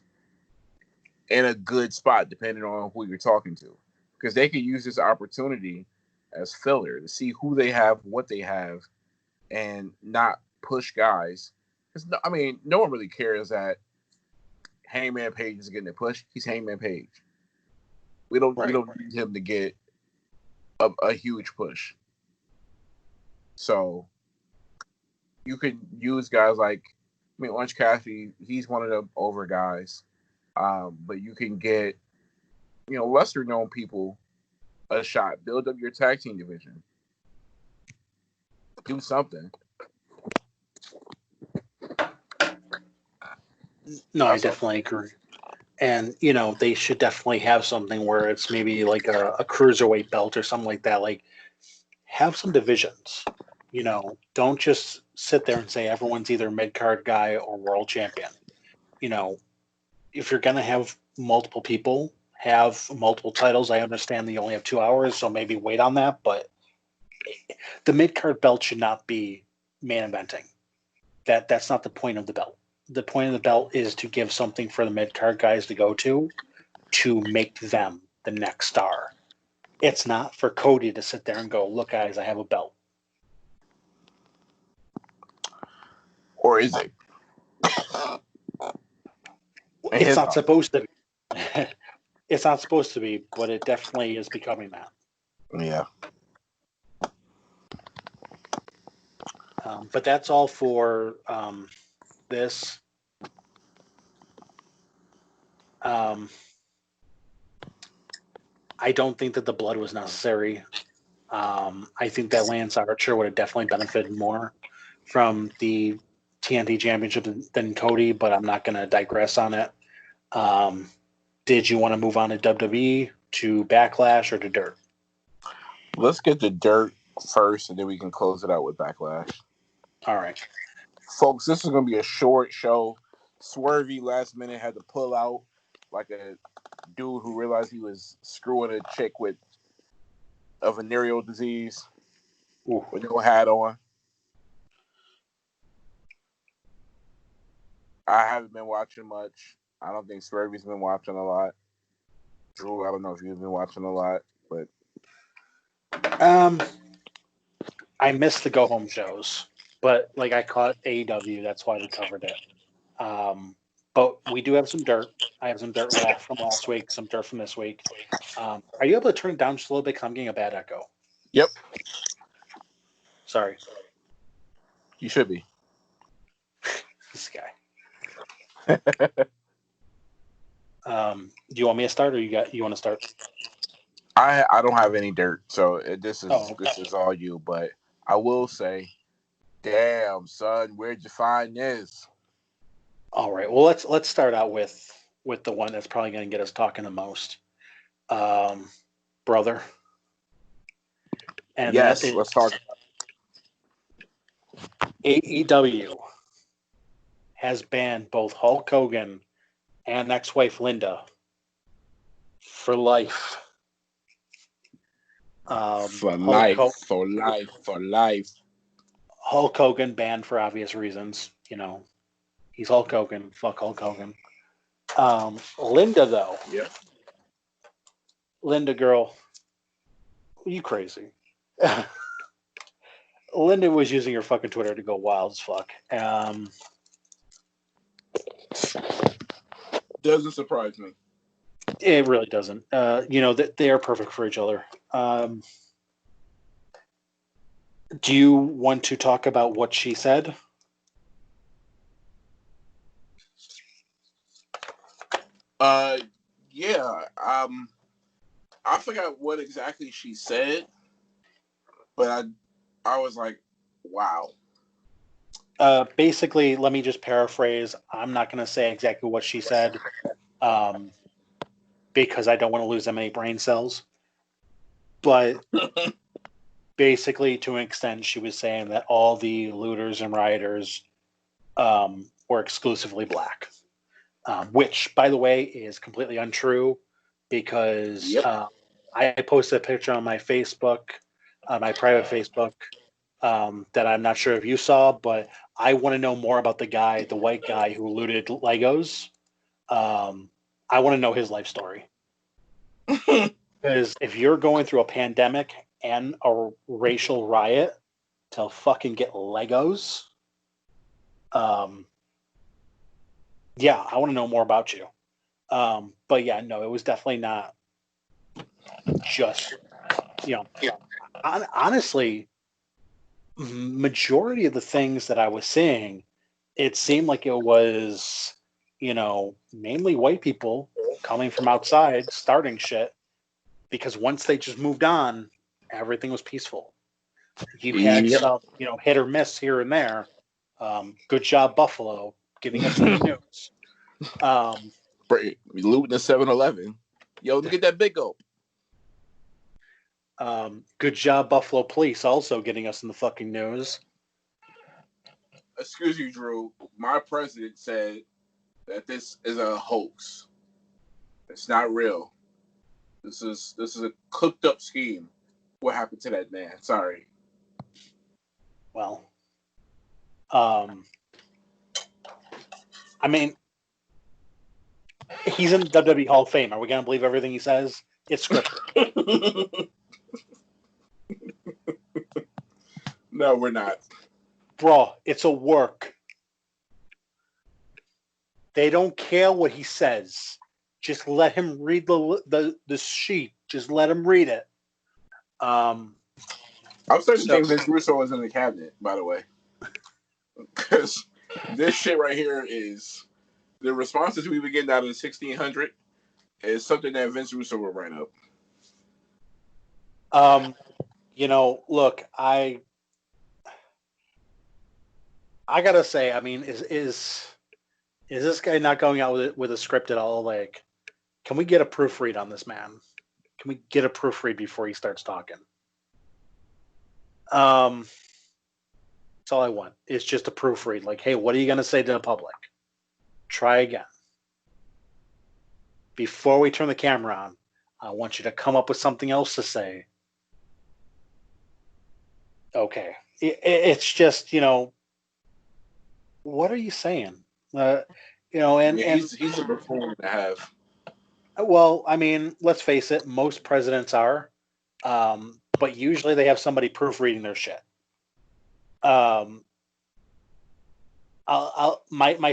in a good spot, depending on who you're talking to, because they could use this opportunity as filler to see who they have, what they have, and not push guys. Because no one really cares that Hangman Page is getting a push. He's Hangman Page. We don't need him to get a huge push. So you could use guys like, Orange Cassidy. He's one of the over guys. But you can get, lesser known people a shot. Build up your tag team division. Do something. No, I definitely agree. And, they should definitely have something where it's maybe like a cruiserweight belt or something like that. Like, have some divisions. Don't just sit there and say everyone's either mid-card guy or world champion. If you're going to have multiple people have multiple titles, I understand that you only have 2 hours, so maybe wait on that. But the mid-card belt should not be main eventing. That's not the point of the belt. The point of the belt is to give something for the mid-card guys to go to make them the next star. It's not for Cody to sit there and go, look, guys, I have a belt. Or is it? It's not supposed to be. It's not supposed to be, but it definitely is becoming that. Yeah. But that's all for this. I don't think that the blood was necessary. I think that Lance Archer would have definitely benefited more from the TNT Championship than Cody, but I'm not going to digress on it. Did you want to move on to WWE, to Backlash, or to Dirt? Let's get the Dirt first, and then we can close it out with Backlash. All right. Folks, this is going to be a short show. Swervy last minute had to pull out like a dude who realized he was screwing a chick with a venereal disease. Ooh. With no hat on. I haven't been watching much. I don't think Swervy's been watching a lot. Drew, I don't know if you've been watching a lot, but I missed the go home shows, but like I caught AEW, that's why we covered it. But we do have some dirt. I have some dirt from last week, some dirt from this week. Are you able to turn it down just a little bit? Because I'm getting a bad echo. Yep. Sorry. You should be. This guy. Do you want me to start, or you want to start? I don't have any dirt, so this is all you. But I will say, damn son, where'd you find this? All right. Well, let's start out with the one that's probably going to get us talking the most, brother. And yes, let's talk. AEW has banned both Hulk Hogan and ex-wife Linda for life. For life. Hulk Hogan banned for obvious reasons. He's Hulk Hogan. Fuck Hulk Hogan. Linda, though. Yep. Linda, girl. You crazy. Linda was using her fucking Twitter to go wild as fuck. Doesn't surprise me. It really doesn't. They are perfect for each other. Do you want to talk about what she said? Yeah. I forgot what exactly she said, but I was like, wow. Basically, let me just paraphrase. I'm not going to say exactly what she said, because I don't want to lose that many brain cells. But basically, to an extent, she was saying that all the looters and rioters were exclusively black, which, by the way, is completely untrue because I posted a picture on my Facebook, my private Facebook, that I'm not sure if you saw, but I want to know more about the white guy who looted Legos. I want to know his life story. Because if you're going through a pandemic and a racial riot to fucking get Legos, yeah, I want to know more about you. But yeah, no, it was definitely not just, honestly, majority of the things that I was seeing, it seemed like it was, mainly white people coming from outside, starting shit, because once they just moved on, everything was peaceful. You had some, hit or miss here and there. Good job, Buffalo, giving us some news. Looting the 7-Eleven. Yo, let me get that big gulp. Good job, Buffalo Police, also getting us in the fucking news. Excuse you, Drew. My president said that this is a hoax. It's not real. This is a cooked up scheme. What happened to that man? Sorry. Well, I mean, he's in the WWE Hall of Fame. Are we going to believe everything he says? It's scripted. No, we're not. Bro, it's a work. They don't care what he says. Just let him read the sheet. Just let him read it. I'm starting to think Vince Russo was in the cabinet, by the way. Because this shit right here is the responses we were getting out of the 1600 is something that Vince Russo would write up. Look, I gotta say, I mean, is this guy not going out with a script at all? Like, can we get a proofread on this man? Can we get a proofread before he starts talking? That's all I want. It's just a proofread. Like, hey, what are you gonna say to the public? Try again. Before we turn the camera on, I want you to come up with something else to say. Okay. It's just, what are you saying? He's a buffoon to have. Well, I mean, let's face it, most presidents are, but usually they have somebody proofreading their shit. My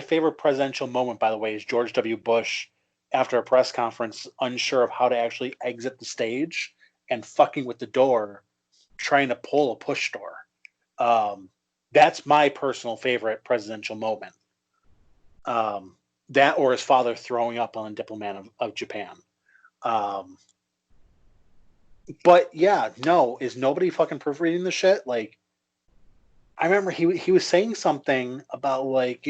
favorite presidential moment, by the way, is George W. Bush after a press conference, unsure of how to actually exit the stage and fucking with the door, trying to pull a push door. That's my personal favorite presidential moment. That or his father throwing up on a diplomat of Japan. But yeah, no, is nobody fucking proofreading the shit? Like, I remember he was saying something about, like,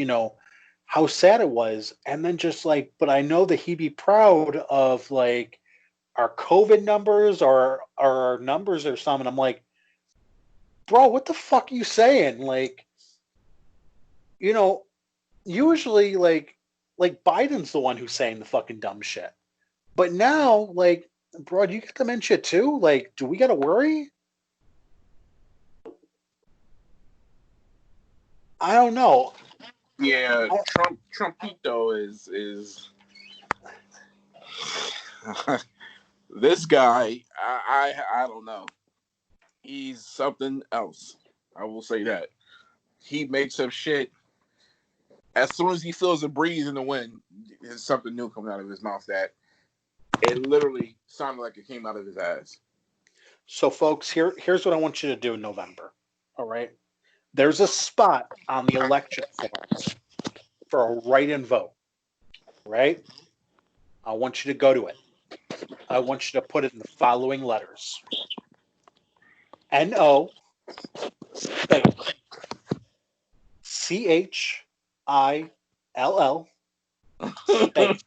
how sad it was, and then just like, but I know that he'd be proud of, like, our COVID numbers or our numbers or something. I'm like, bro, what the fuck are you saying? Like, usually like Biden's the one who's saying the fucking dumb shit. But now, like, bro, do you get dementia too? Like, do we gotta worry? I don't know. Yeah, Trumpito is this guy. I don't know. He's something else. I will say that. He makes up shit. As soon as he feels a breeze in the wind, there's something new coming out of his mouth that it literally sounded like it came out of his ass. So, folks, here's what I want you to do in November. All right. There's a spot on the election forms for a write-in vote. Right? I want you to go to it. I want you to put it in the following letters: NO space CHILL space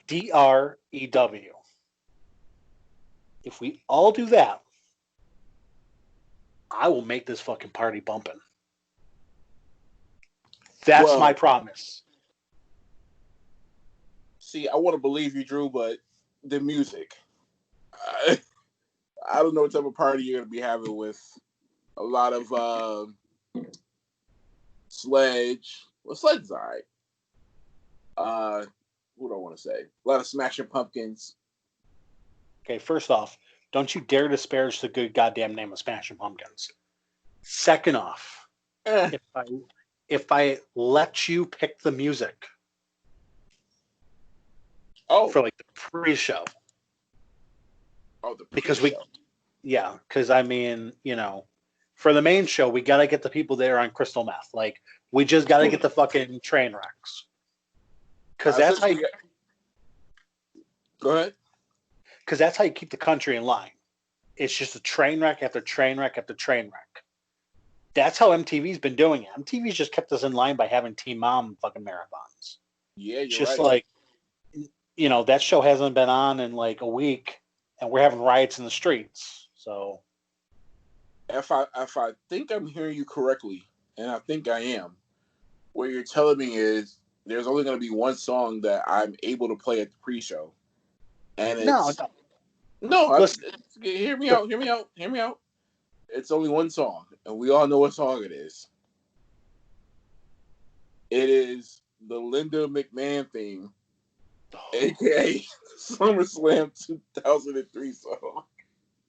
DREW. If we all do that, I will make this fucking party bumping. That's my promise. See, I want to believe you, Drew, but the music. I don't know what type of party you're going to be having with a lot of Sledge. Well, Sledge is all right. What do I want to say? A lot of Smashing Pumpkins. Okay, first off, don't you dare disparage the good goddamn name of Smashing Pumpkins. Second off, if I let you pick the music for like the pre-show. Oh, the pre-show. Because I mean, you know, for the main show, we got to get the people there on crystal meth. Like, we just got to get the fucking train wrecks. Because that's how you... Go ahead. Because that's how you keep the country in line. It's just a train wreck after train wreck after train wreck. That's how MTV's been doing it. MTV's just kept us in line by having Teen Mom fucking marathons. Yeah, you're just right. Like, you know, that show hasn't been on in like a week, and we're having riots in the streets. So, if I think I'm hearing you correctly, and I think I am, what you're telling me is there's only going to be one song that I'm able to play at the pre-show, and it's Listen, hear me out. It's only one song, and we all know what song it is. It is the Linda McMahon theme, aka SummerSlam 2003 song.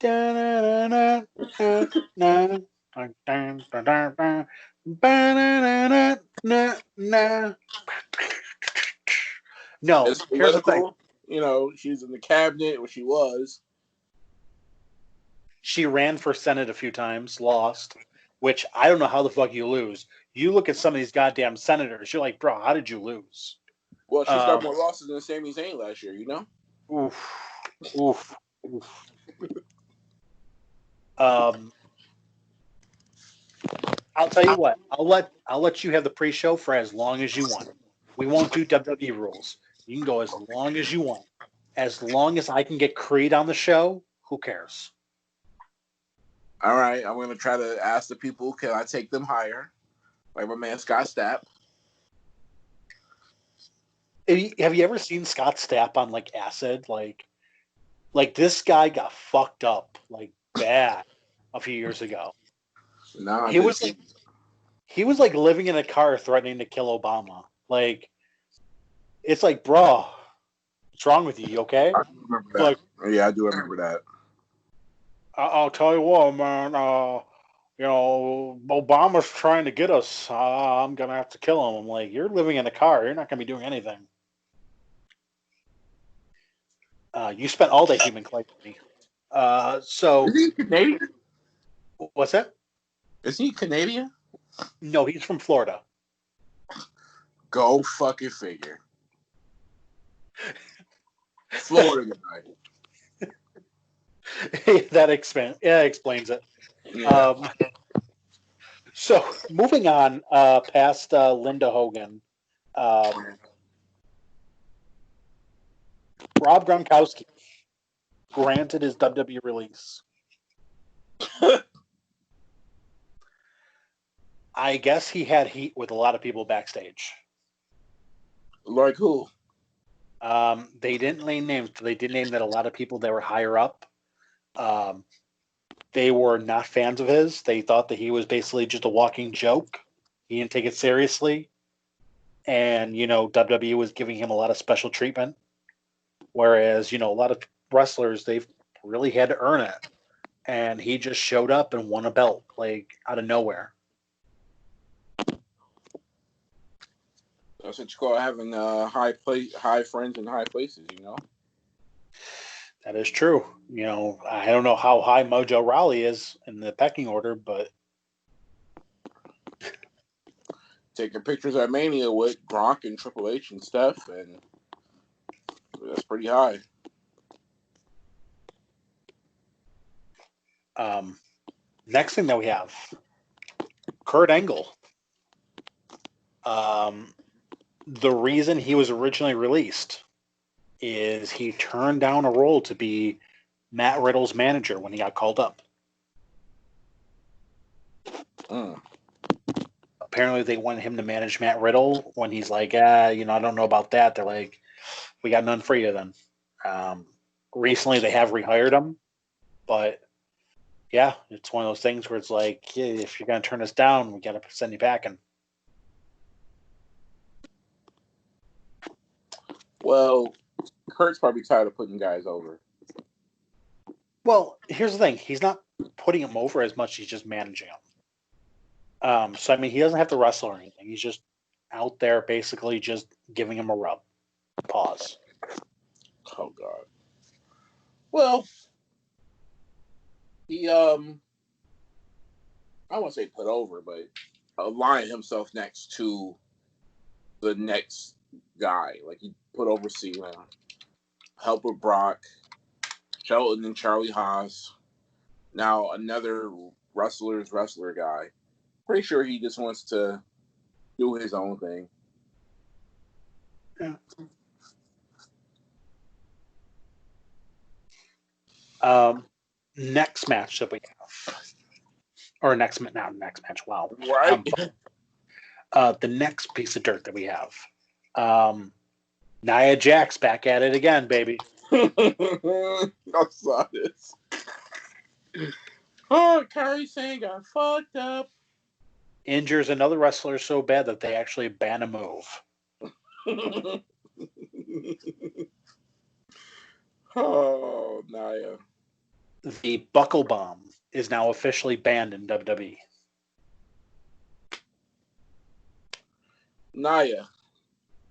No, here's the thing. You know, she's in the cabinet, or she was. She ran for Senate a few times, lost, which I don't know how the fuck you lose. You look at some of these goddamn senators, you're like, bro, how did you lose? Well, she's got more losses than Sami Zayn last year, you know? Oof. I'll tell you what. I'll let you have the pre-show for as long as you want. We won't do WWE rules. You can go as long as you want. As long as I can get Creed on the show, who cares? All right, I'm going to try to ask the people, can I take them higher? Like my man Scott Stapp. Have you ever seen Scott Stapp on like acid? Like this guy got fucked up like bad a few years ago. No, he was like living in a car threatening to kill Obama. Like, it's like, bro, what's wrong with you? You okay? I remember that. Like, yeah, I do remember that. I'll tell you what, man. You know, Obama's trying to get us. I'm gonna have to kill him. I'm like, you're living in a car. You're not gonna be doing anything. You spent all day human clay with me. So. Is he Canadian? What's that? Is he Canadian? No, he's from Florida. Go fucking figure. Florida guy. That explains it. Yeah. So moving on past Linda Hogan, Rob Gronkowski granted his WWE release. I guess he had heat with a lot of people backstage. Like who? They didn't name names, but they did name that a lot of people that were higher up. They were not fans of his. They thought that he was basically just a walking joke. He didn't take it seriously. And, you know, WWE was giving him a lot of special treatment. Whereas, you know, a lot of wrestlers, they've really had to earn it. and he just showed up and won a belt, like, out of nowhere. That's what you call having high friends in high places, you know? That is true. You know, I don't know how high Mojo Rawley is in the pecking order, but Taking pictures at Mania with Gronk and Triple H and stuff, and that's pretty high. Next thing that we have, Kurt Angle. The reason he was originally released is he turned down a role to be Matt Riddle's manager when he got called up. Apparently they wanted him to manage Matt Riddle when he's like, I don't know about that. They're like, we got none for you then. Recently they have rehired him, but yeah, it's one of those things where it's like, yeah, if you're going to turn us down, we got to send you packing. Well, Kurt's probably tired of putting guys over. Well, here's the thing. He's not putting him over as much. He's just managing him. So, I mean, he doesn't have to wrestle or anything. He's just out there basically just giving him a rub. Pause. Oh, God. Well, he, I won't say put over, but aligned himself next to the next guy. Like, he put over Cena, help with Brock, Shelton and Charlie Haas. Now another wrestler guy. Pretty sure he just wants to do his own thing. Yeah. Next match that we have, or next match. Wow, right? The next piece of dirt that we have, Nia Jax back at it again, baby. I saw this. Oh, Kairi Sane got fucked up. Injures another wrestler so bad that they actually ban a move. Oh, Nia. The Buckle Bomb is now officially banned in WWE. Nia,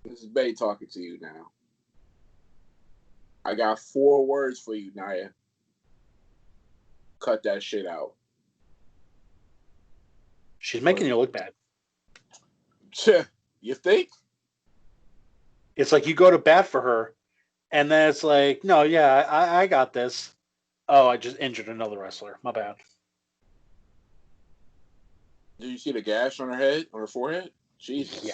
this is Bay talking to you now. I got 4 words for you, Nia. Cut that shit out. She's making you look bad. You think? It's like you go to bat for her, and then it's like, no, yeah, I got this. Oh, I just injured another wrestler. My bad. Did you see the gash on her head, on her forehead? Jesus. Yeah.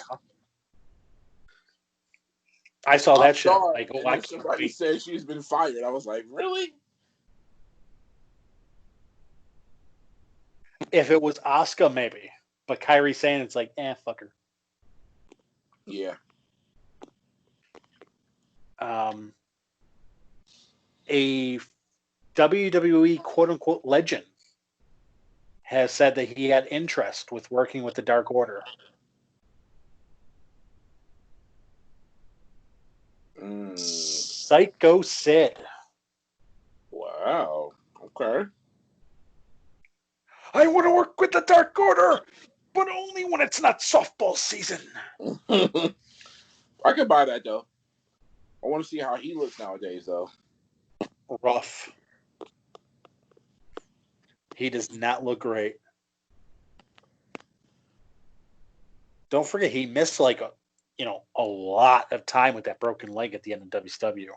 I saw that shit. Like, somebody said she's been fired. I was like, really? If it was Asuka, maybe. But Kairi Sane, it's like, fuck her. Yeah. A WWE quote-unquote legend has said that he had interest with working with the Dark Order. Psycho Sid. Wow. Okay. I want to work with the Dark Order, but only when it's not softball season. I could buy that, though. I want to see how he looks nowadays, though. Rough. He does not look great. Don't forget, he missed like a lot of time with that broken leg at the end of WCW.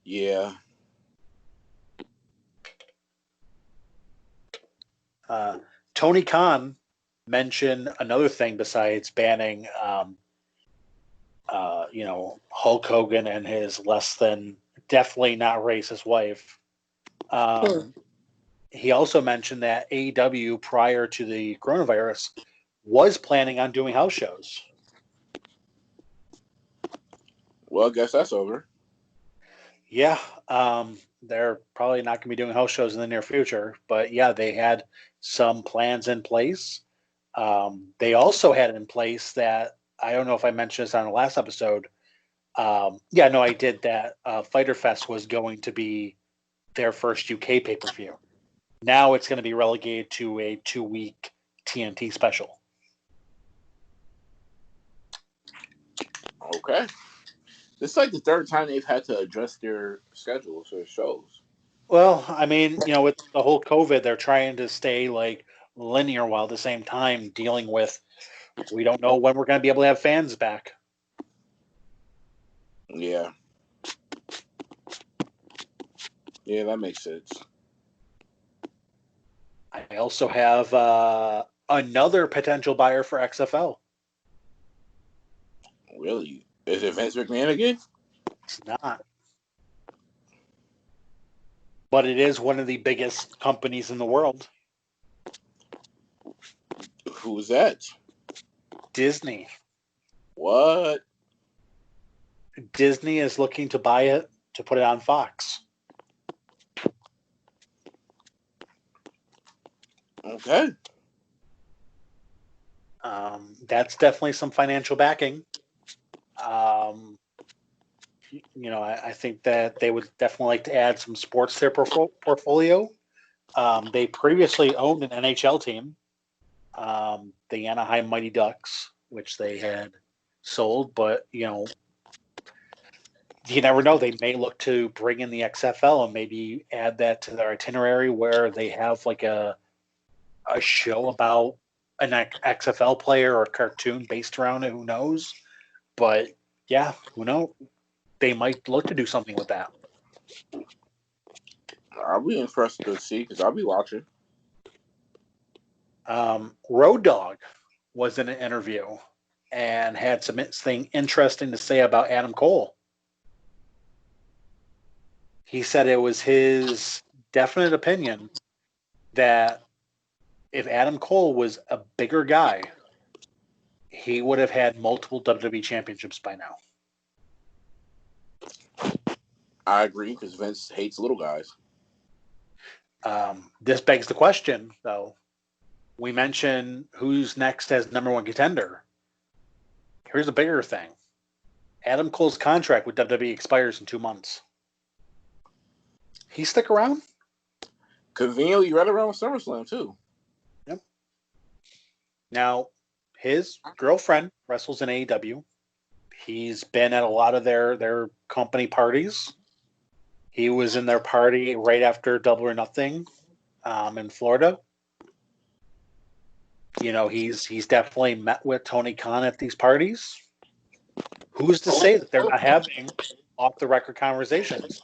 Yeah. Tony Khan mentioned another thing besides banning, Hulk Hogan and his less than definitely not racist wife. He also mentioned that AEW prior to the coronavirus was planning on doing house shows. Well, I guess that's over. Yeah, they're probably not going to be doing house shows in the near future, but yeah, they had some plans in place. They also had in place that, I don't know if I mentioned this on the last episode. I did, that Fyter Fest was going to be their first UK pay-per-view. Now it's going to be relegated to a 2-week TNT special. Okay. This is like the third time they've had to adjust their schedules or shows. Well, I mean, with the whole COVID, they're trying to stay like linear while at the same time dealing with, we don't know when we're going to be able to have fans back. Yeah. Yeah, that makes sense. I also have another potential buyer for XFL. Really? Is it Vince McMahon again? It's not. But it is one of the biggest companies in the world. Who is that? Disney. What? Disney is looking to buy it to put it on Fox. Okay. That's definitely some financial backing. I think that they would definitely like to add some sports to their portfolio. They previously owned an NHL team, the Anaheim Mighty Ducks, which they had sold, but you never know. They may look to bring in the XFL and maybe add that to their itinerary where they have like a show about an XFL player or a cartoon based around it. Who knows? But yeah, who knows? They might look to do something with that. I'll be interested to see because I'll be watching. Road Dogg was in an interview and had something interesting to say about Adam Cole. He said it was his definite opinion that if Adam Cole was a bigger guy, he would have had multiple WWE championships by now. I agree because Vince hates little guys. This begs the question, though. We mentioned who's next as number one contender. Here's a bigger thing. Adam Cole's contract with WWE expires in 2 months. He stick around? Conveniently right around SummerSlam, too. Yep. Now, his girlfriend wrestles in AEW. He's been at a lot of their company parties. He was in their party right after Double or Nothing in Florida. He's definitely met with Tony Khan at these parties. Who's to say that they're not having off-the-record conversations?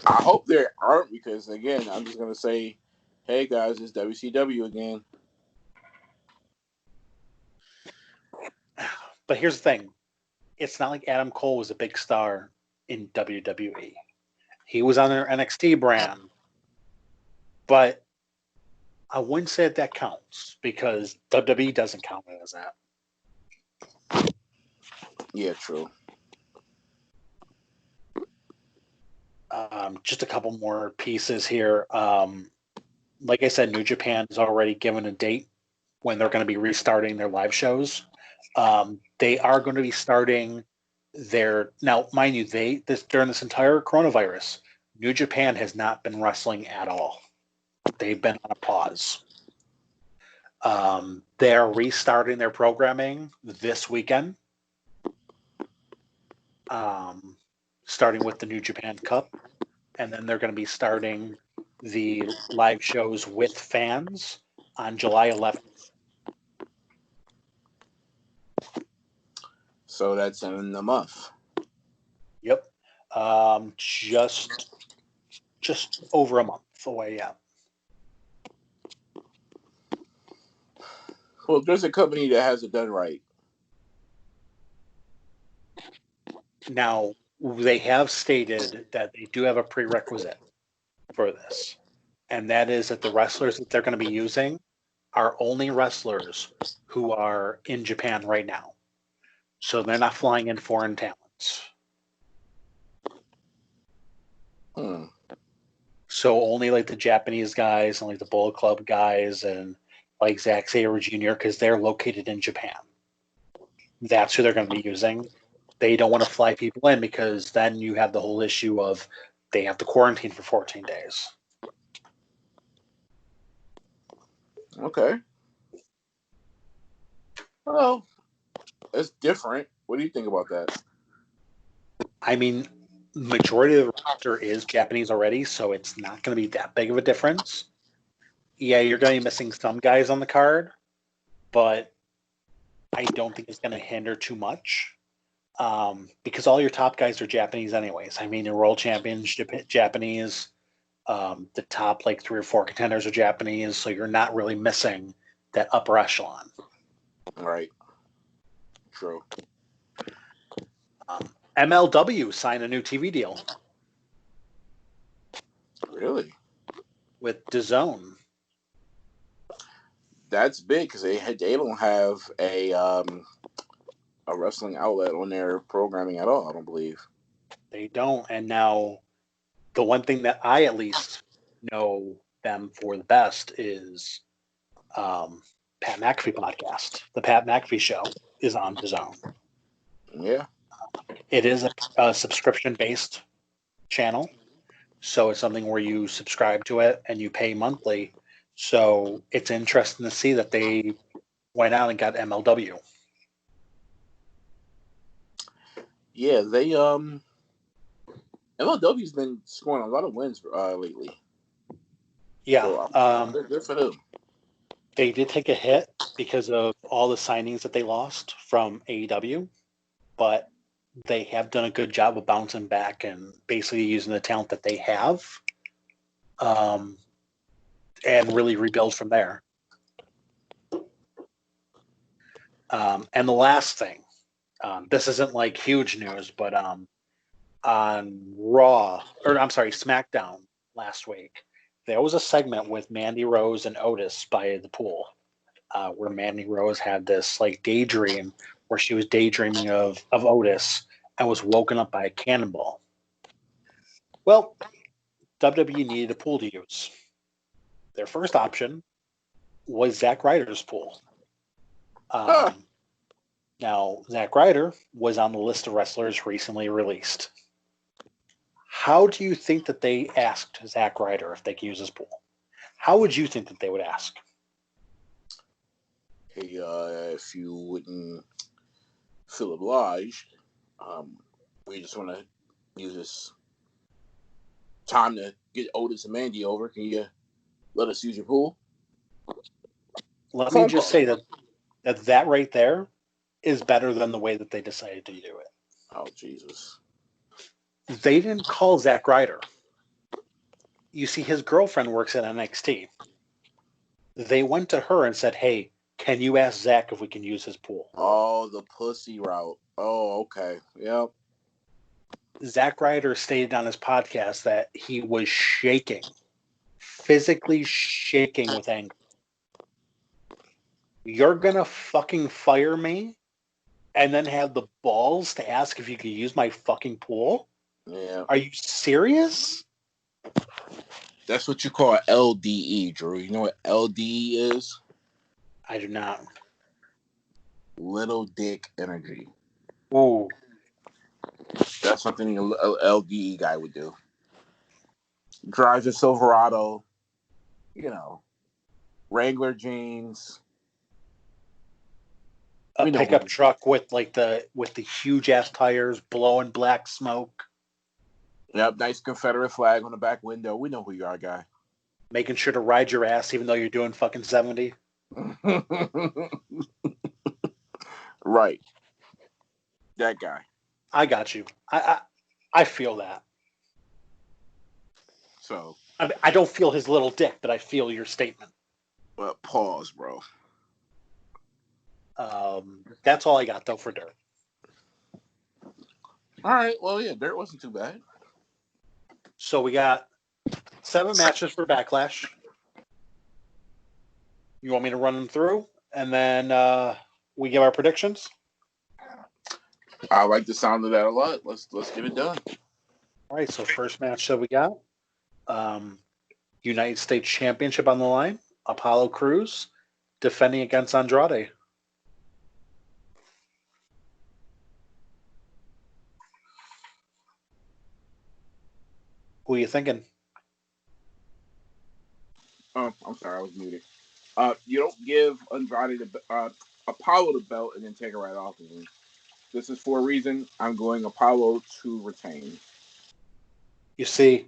I hope there aren't because, again, I'm just going to say, hey, guys, it's WCW again. But here's the thing. It's not like Adam Cole was a big star in WWE. He was on their NXT brand. But I wouldn't say that counts because WWE doesn't count it as that. Yeah, true. Just a couple more pieces here. Like I said, New Japan has already given a date when they're going to be restarting their live shows. They are going to be starting now, mind you, during this entire coronavirus, New Japan has not been wrestling at all. They've been on a pause. They're restarting their programming this weekend, starting with the New Japan Cup, and then they're going to be starting the live shows with fans on July 11th. So that's in a month. Yep. Just over a month away, yeah. Well, there's a company that has it done right. Now, they have stated that they do have a prerequisite for this, and that is that the wrestlers that they're going to be using are only wrestlers who are in Japan right now. So they're not flying in foreign talents. So only like the Japanese guys and like the Bullet Club guys and like Zack Sabre Jr. because they're located in Japan. That's who they're going to be using. they don't want to fly people in because then you have the whole issue of they have to quarantine for 14 days. Okay. Well, it's different. What do you think about that? I mean, majority of the roster is Japanese already, so it's not going to be that big of a difference. Yeah, you're going to be missing some guys on the card, but I don't think it's going to hinder too much because all your top guys are Japanese anyways. I mean, your world champions, Japanese, the top like 3 or 4 contenders are Japanese, so you're not really missing that upper echelon. Right. True. MLW signed a new TV deal. Really? With DAZN. That's big because they don't have a wrestling outlet on their programming at all. I don't believe they don't. And now, the one thing that I at least know them for the best is Pat McAfee podcast. The Pat McAfee show is on DAZN. Yeah. It is a subscription-based channel, so it's something where you subscribe to it and you pay monthly. So it's interesting to see that they went out and got MLW. Yeah, they MLW's been scoring a lot of wins lately. Yeah, so, good for them. They did take a hit because of all the signings that they lost from AEW, but they have done a good job of bouncing back and basically using the talent that they have and really rebuild from there. And the last thing, this isn't like huge news, but on SmackDown last week, there was a segment with Mandy Rose and Otis by the pool, where Mandy Rose had this like daydream where she was daydreaming of Otis and was woken up by a cannonball. Well, WWE needed a pool to use. Their first option was Zack Ryder's pool. Now, Zack Ryder was on the list of wrestlers recently released. How do you think that they asked Zack Ryder if they could use his pool? How would you think that they would ask? Hey, if you wouldn't feel obliged, we just want to use this time to get Otis and Mandy over. Can you let us use your pool? Let me just say that right there is better than the way that they decided to do it. Oh, Jesus. They didn't call Zack Ryder. You see, his girlfriend works at NXT. They went to her and said, hey, can you ask Zack if we can use his pool? Oh, the pussy route. Oh, okay. Yep. Zack Ryder stated on his podcast that he was shaking, physically shaking with anger. You're going to fucking fire me and then have the balls to ask if you could use my fucking pool? Yeah. Are you serious? That's what you call LDE, Drew. You know what LDE is? I do not. Little dick energy. Ooh. That's something an LDE guy would do. Drives a Silverado, Wrangler jeans. A pickup truck with the huge ass tires, blowing black smoke. Yep, nice Confederate flag on the back window. We know who you are, guy. Making sure to ride your ass even though you're doing fucking 70. Right. That guy. I got you. I feel that. So. I don't feel his little dick, but I feel your statement. Well, pause, bro. That's all I got, though, for Dirt. All right. Well, yeah, Dirt wasn't too bad. So we got 7 matches for Backlash. You want me to run them through? And then we give our predictions? I like the sound of that a lot. Let's get it done. All right, so first match that we got, United States Championship on the line. Apollo Crews defending against Andrade. Who are you thinking? Oh, I'm sorry, I was muted. You don't give Andrade Apollo the belt and then take it right off of him. This is for a reason. I'm going Apollo to retain. You see,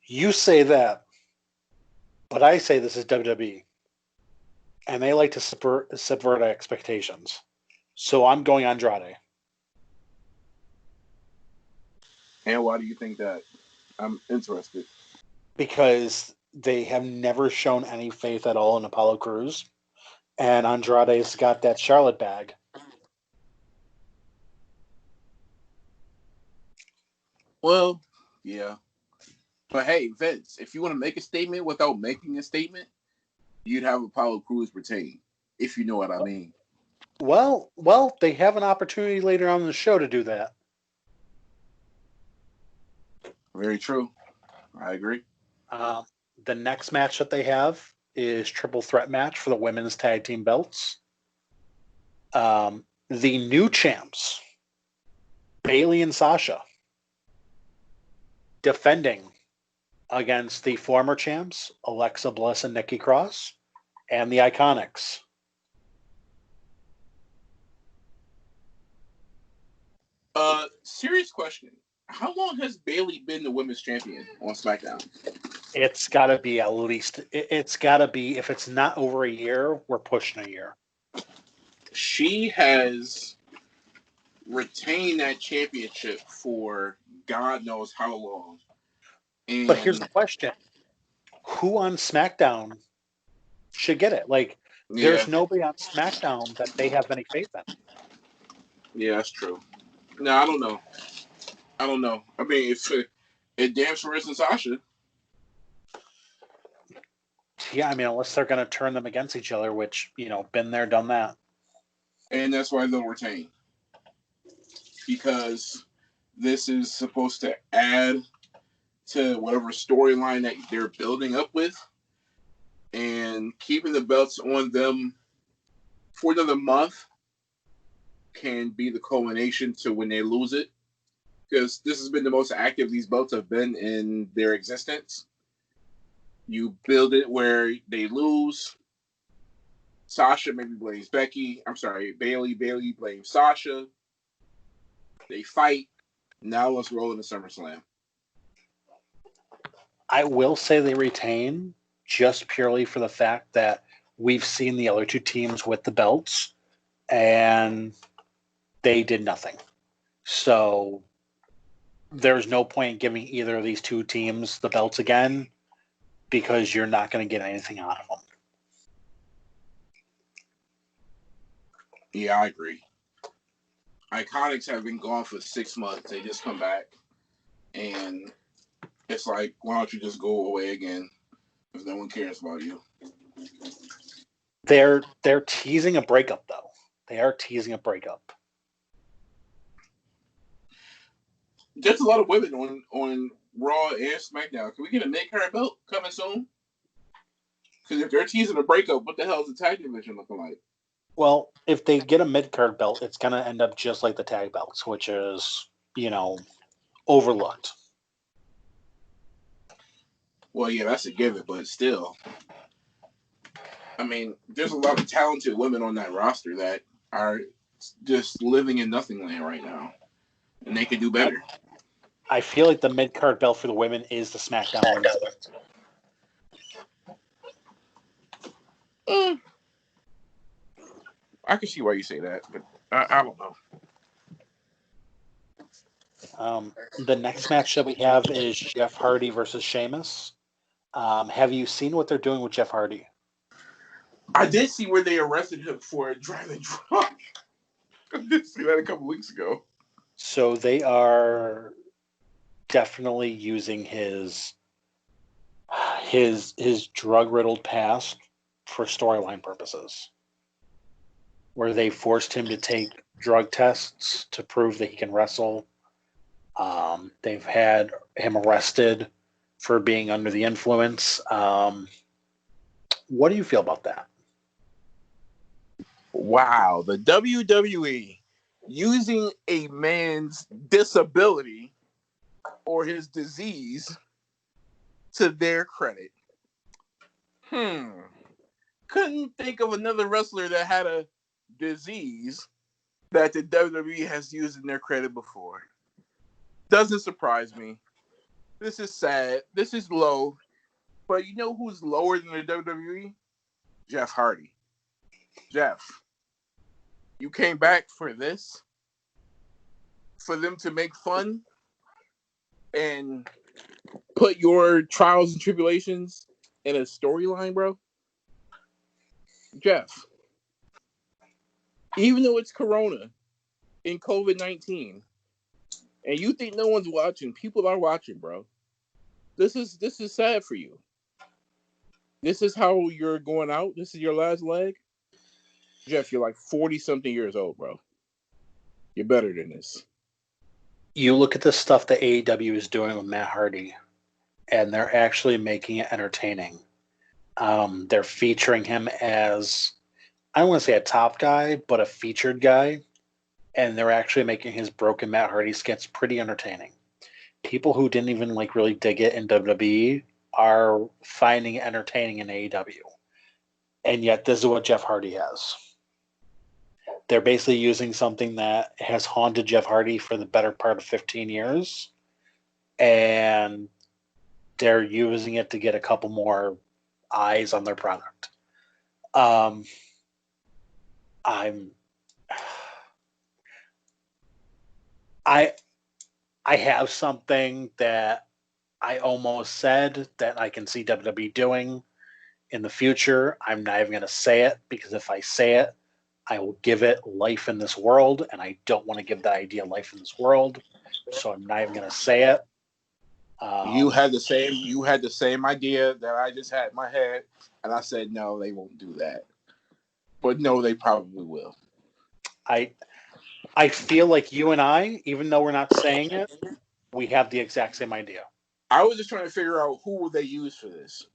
you say that, but I say this is WWE, and they like to subvert expectations. So I'm going Andrade. And why do you think that? I'm interested. Because they have never shown any faith at all in Apollo Crews, and Andrade's got that Charlotte bag. Well, yeah. But hey, Vince, if you want to make a statement without making a statement, you'd have Apollo Crews retain, if you know what I mean. Well, they have an opportunity later on in the show to do that. Very true. I agree. The next match that they have is triple threat match for the women's tag team belts. The new champs, Bayley and Sasha, defending against the former champs, Alexa Bliss and Nikki Cross, and the Iconics. Serious question. How long has Bayley been the women's champion on SmackDown? It's got to be at least, it's got to be, if it's not over a year, we're pushing a year. She has retained that championship for God knows how long. And but here's the question. Who on SmackDown should get it? Like, there's nobody on SmackDown that they have any faith in. Yeah, that's true. No, I don't know. I mean, it damn sure isn't Sasha. Yeah, I mean, unless they're going to turn them against each other, which, been there, done that. And that's why they'll retain. Because this is supposed to add to whatever storyline that they're building up with. And keeping the belts on them for another month can be the culmination to when they lose it. Because this has been the most active these belts have been in their existence. You build it where they lose. Sasha maybe blames Becky. I'm sorry, Bayley. Bayley blames Sasha. They fight. Now let's roll into SummerSlam. I will say they retain just purely for the fact that we've seen the other two teams with the belts and they did nothing. So there's no point giving either of these two teams the belts again because you're not going to get anything out of them. Yeah, I agree. Iconics have been gone for 6 months. They just come back. And it's like, why don't you just go away again? Because no one cares about you. They're teasing a breakup, though. They are teasing a breakup. There's a lot of women on Raw and SmackDown. Can we get a mid-card belt coming soon? Because if they're teasing a breakup, what the hell is the tag division looking like? Well, if they get a mid-card belt, it's going to end up just like the tag belts, which is, overlooked. Well, yeah, that's a given, but still. I mean, there's a lot of talented women on that roster that are just living in nothing land right now. And they can do better. I feel like the mid-card belt for the women is the SmackDown women's belt. I can see why you say that, but I don't know. The next match that we have is Jeff Hardy versus Sheamus. Have you seen what they're doing with Jeff Hardy? I did see where they arrested him for driving drunk. I did see that a couple weeks ago. So they are definitely using his drug-riddled past for storyline purposes, where they forced him to take drug tests to prove that he can wrestle. They've had him arrested for being under the influence. What do you feel about that? Wow, the WWE using a man's disability or his disease to their credit, couldn't think of another wrestler that had a disease that the WWE has used in their credit before. Doesn't surprise me. This is sad. This is low. But you know who's lower than the WWE? Jeff Hardy. Jeff, you came back for this? For them to make fun and put your trials and tribulations in a storyline, bro? Jeff, even though it's Corona and COVID-19, and you think no one's watching, people are watching, bro. This is sad for you. This is how you're going out. This is your last leg. Jeff, you're like 40-something years old, bro. You're better than this. You look at the stuff that AEW is doing with Matt Hardy, and they're actually making it entertaining. They're featuring him as, I don't want to say a top guy, but a featured guy. And they're actually making his broken Matt Hardy skits pretty entertaining. People who didn't even really dig it in WWE are finding it entertaining in AEW. And yet this is what Jeff Hardy has. They're basically using something that has haunted Jeff Hardy for the better part of 15 years. And they're using it to get a couple more eyes on their product. I have something that I almost said that I can see WWE doing in the future. I'm not even going to say it, because if I say it, I will give it life in this world, and I don't want to give that idea life in this world. So I'm not even going to say it. You had the same idea that I just had in my head, and I said no, they won't do that. But no, they probably will. I feel like you and I, even though we're not saying it, we have the exact same idea. I was just trying to figure out who will they use for this.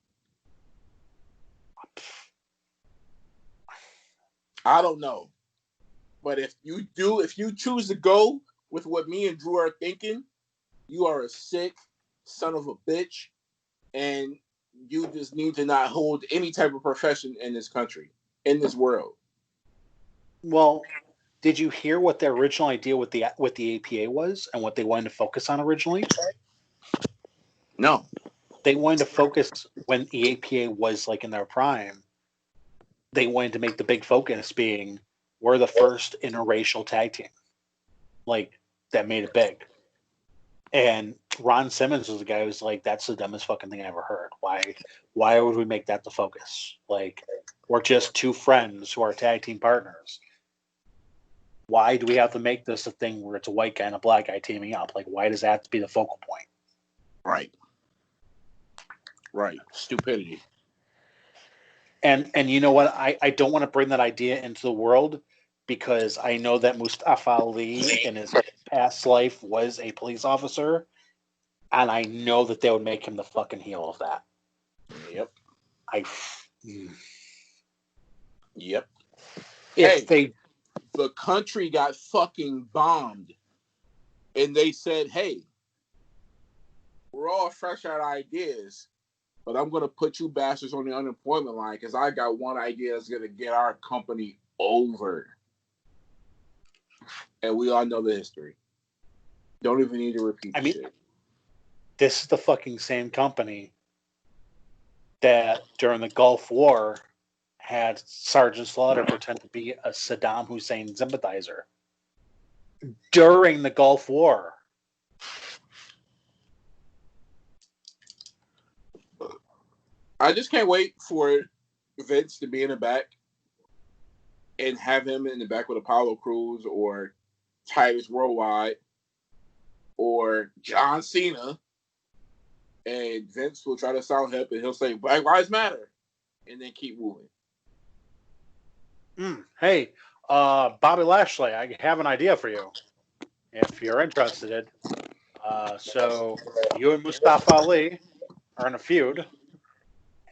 I don't know. But if you choose to go with what me and Drew are thinking, you are a sick son of a bitch, and you just need to not hold any type of profession in this country, in this world. Well, did you hear what their original idea with the APA was and what they wanted to focus on originally? No. They wanted to focus, when the APA was in their prime, they wanted to make the big focus being, we're the first interracial tag team. That made it big. And Ron Simmons was the guy who was like, that's the dumbest fucking thing I ever heard. Why would we make that the focus? We're just two friends who are tag team partners. Why do we have to make this a thing where it's a white guy and a black guy teaming up? Why does that have to be the focal point? Right. Stupidity. And you know what? I don't want to bring that idea into the world, because I know that Mustafa Ali in his past life was a police officer, and I know that they would make him the fucking heel of that. Yep. Yep. The country got fucking bombed, and they said, hey, we're all fresh out ideas, but I'm going to put you bastards on the unemployment line because I got one idea that's going to get our company over. And we all know the history. Don't even need to repeat shit. This is the fucking same company that during the Gulf War had Sergeant Slaughter pretend to be a Saddam Hussein sympathizer. During the Gulf War. I just can't wait for Vince to be in the back and have him in the back with Apollo Crews or Titus Worldwide or John Cena, and Vince will try to sound hip and he'll say Black Lives Matter and then keep moving. Hey, Bobby Lashley, I have an idea for you if you're interested. So you and Mustafa Ali are in a feud,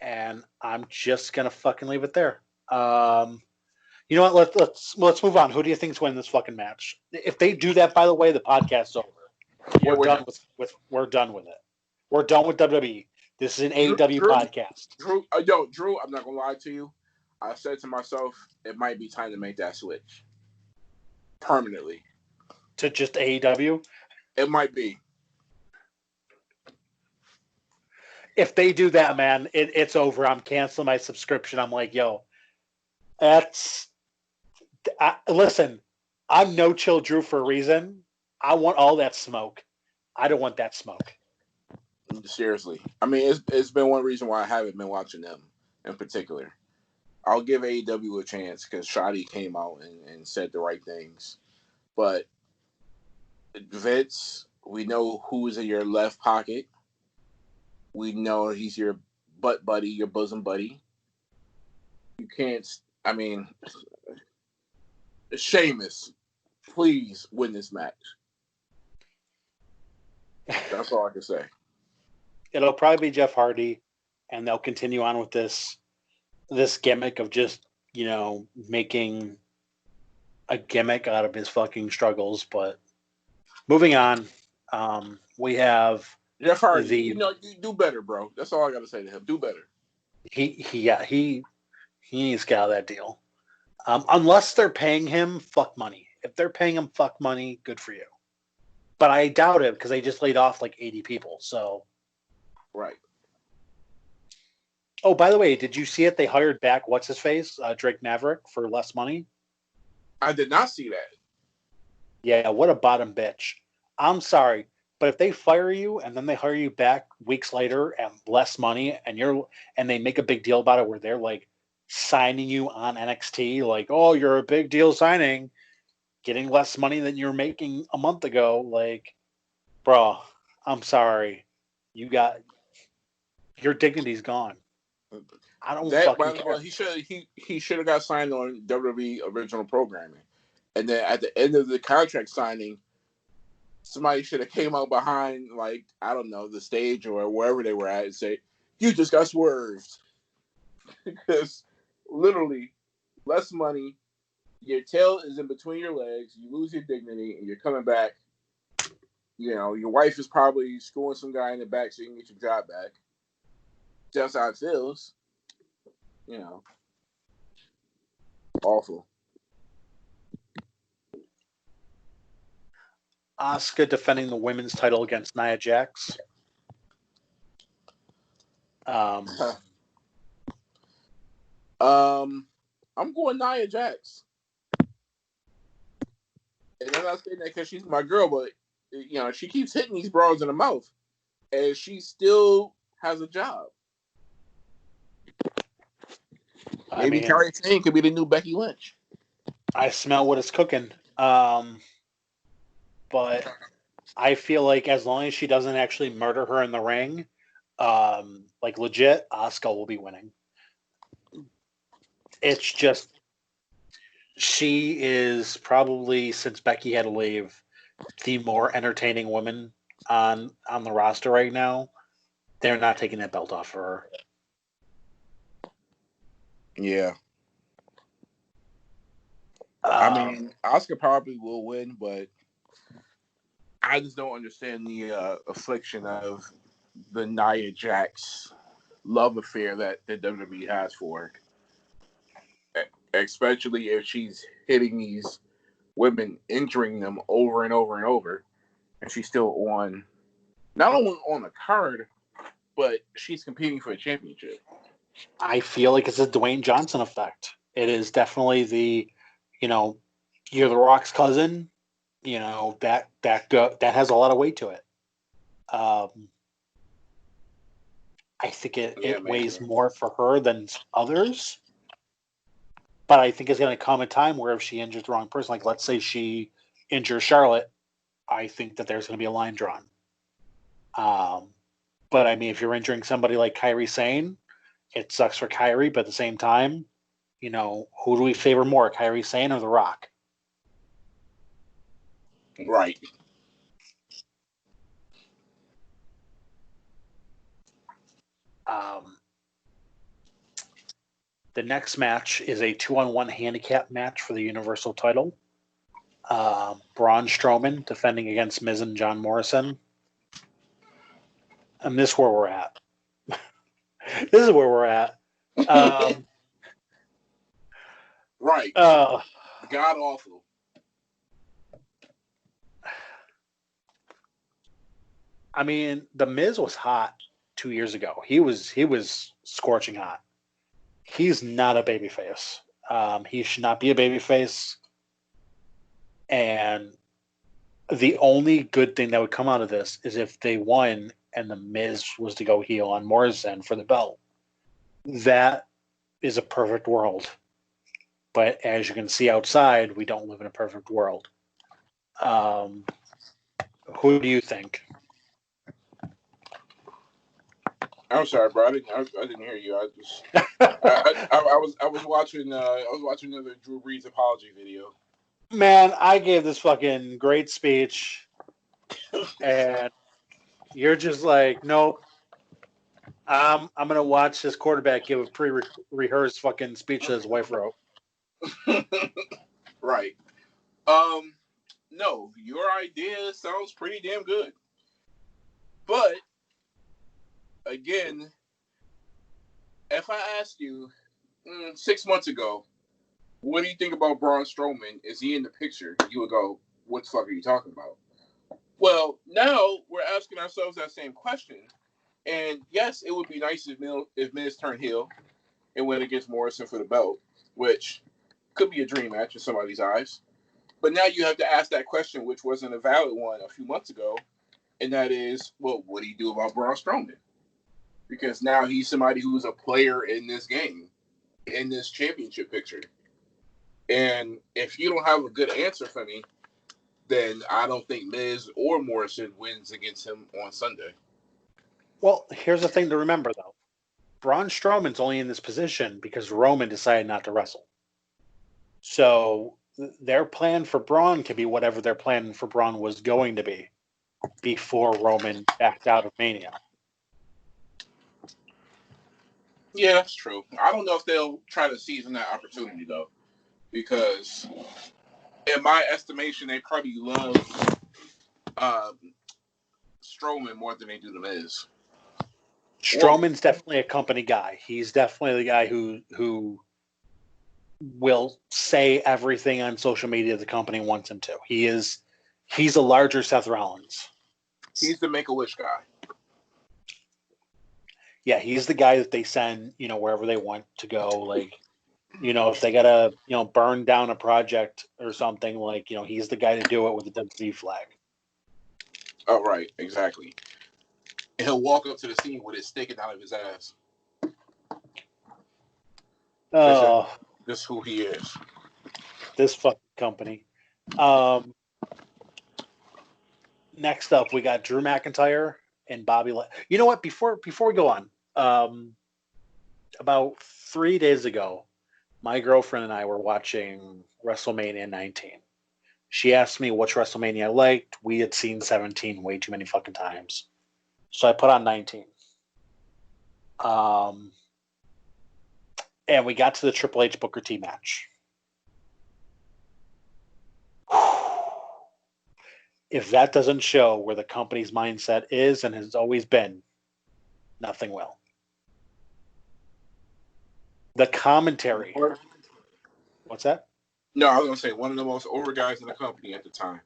and I'm just gonna fucking leave it there. You know what? Let's move on. Who do you think's winning this fucking match? If they do that, by the way, the podcast's over. We're done with it. We're done with WWE. This is an AEW podcast. Drew, I'm not gonna lie to you. I said to myself, it might be time to make that switch permanently to just AEW. It might be. If they do that, man, it's over. I'm canceling my subscription. I'm like, yo, listen, I'm No Chill Drew for a reason. I want all that smoke. I don't want that smoke. Seriously. I mean, it's been one reason why I haven't been watching them in particular. I'll give AEW a chance because Shotty came out and said the right things. But Vince, we know who's in your left pocket. We know he's your butt buddy, your bosom buddy. You can't, I mean, Sheamus, please win this match. That's all I can say. It'll probably be Jeff Hardy, and they'll continue on with this gimmick of just, making a gimmick out of his fucking struggles. But moving on, we have Jeff Hardy. You do better, bro. That's all I got to say to him. Do better. He needs to get out of that deal. Unless they're paying him fuck money. If they're paying him fuck money, good for you. But I doubt it because they just laid off like 80 people. So, right. Oh, by the way, did you see it? They hired back what's his face, Drake Maverick, for less money. I did not see that. Yeah, what a bottom bitch. I'm sorry, but if they fire you and then they hire you back weeks later and less money, and they make a big deal about it, where they're like signing you on NXT, like, oh, you're a big deal signing, getting less money than you're making a month ago, like, bro, I'm sorry, your dignity's gone. I don't fucking care. Well, he should have got signed on WWE original programming, and then at the end of the contract signing, somebody should have came out behind, like, I don't know, the stage or wherever they were at, and say, "You just got swerved," because literally, less money, your tail is in between your legs, you lose your dignity, and you're coming back. Your wife is probably screwing some guy in the back so you can get your job back. That's how it feels. Awful. Asuka defending the women's title against Nia Jax. I'm going Nia Jax. And I'm not saying that because she's my girl, but she keeps hitting these bras in the mouth, and she still has a job. Maybe Carrie Sane could be the new Becky Lynch. I smell what is cooking. But I feel like as long as she doesn't actually murder her in the ring, like legit, Asuka will be winning. It's just she is probably, since Becky had to leave, the more entertaining woman on the roster right now. They're not taking that belt off of her. Yeah. I mean, Asuka probably will win, but I just don't understand the affliction of the Nia Jax love affair that the WWE has for her. Especially if she's hitting these women, injuring them over and over and over, and she's still not only on the card, but she's competing for a championship. I feel like it's a Dwayne Johnson effect. It is definitely the, you're the Rock's cousin. That has a lot of weight to it. I think it weighs more for her than others. But I think it's going to come a time where if she injures the wrong person, like let's say she injures Charlotte, I think that there's going to be a line drawn. But I mean, if you're injuring somebody like Kairi Sane, it sucks for Kairi, but at the same time, who do we favor more, Kairi Sane or The Rock? Right. The next match is a 2-on-1 handicap match for the Universal title. Braun Strowman defending against Miz and John Morrison. And this is where we're at. This is where we're at. Right. God awful. I mean, The Miz was hot 2 years ago. He was scorching hot. He's not a babyface. He should not be a babyface. And the only good thing that would come out of this is if they won and The Miz was to go heel on Morrison for the belt. That is a perfect world. But as you can see outside, we don't live in a perfect world. Who do you think? I'm sorry, bro. I didn't hear you. I was watching another Drew Brees apology video. Man, I gave this fucking great speech, and you're just like, nope. I'm gonna watch this quarterback give a pre-rehearsed fucking speech that his wife wrote. Right. No, your idea sounds pretty damn good. But again, if I asked you 6 months ago, what do you think about Braun Strowman? Is he in the picture? You would go, what the fuck are you talking about? Well, now we're asking ourselves that same question. And yes, it would be nice if Miz turned heel and went against Morrison for the belt, which could be a dream match in somebody's eyes. But now you have to ask that question, which wasn't a valid one a few months ago, and that is, well, what do you do about Braun Strowman? Because now he's somebody who's a player in this game, in this championship picture. And if you don't have a good answer for me, then I don't think Miz or Morrison wins against him on Sunday. Well, here's the thing to remember, though. Braun Strowman's only in this position because Roman decided not to wrestle. So their plan for Braun could be whatever their plan for Braun was going to be before Roman backed out of Mania. Yeah, that's true. I don't know if they'll try to seize that opportunity, though, because in my estimation, they probably love Strowman more than they do The Miz. Strowman's definitely a company guy. He's definitely the guy who will say everything on social media the company wants him to. He's a larger Seth Rollins. He's the Make-A-Wish guy. Yeah, he's the guy that they send, wherever they want to go. Like, if they gotta, burn down a project or something, like, he's the guy to do it with the WWE flag. Oh, right, exactly. And he'll walk up to the scene with it sticking out of his ass. Oh, this is who he is. This fucking company. Next up, we got Drew McIntyre and Bobby. You know what? Before we go on, about 3 days ago, my girlfriend and I were watching WrestleMania 19. She asked me which WrestleMania I liked. We had seen 17 way too many fucking times. So I put on 19. And we got to the Triple H Booker T match. If that doesn't show where the company's mindset is and has always been, nothing will. The commentary. What's that? No, I was going to say one of the most over guys in the company at the time.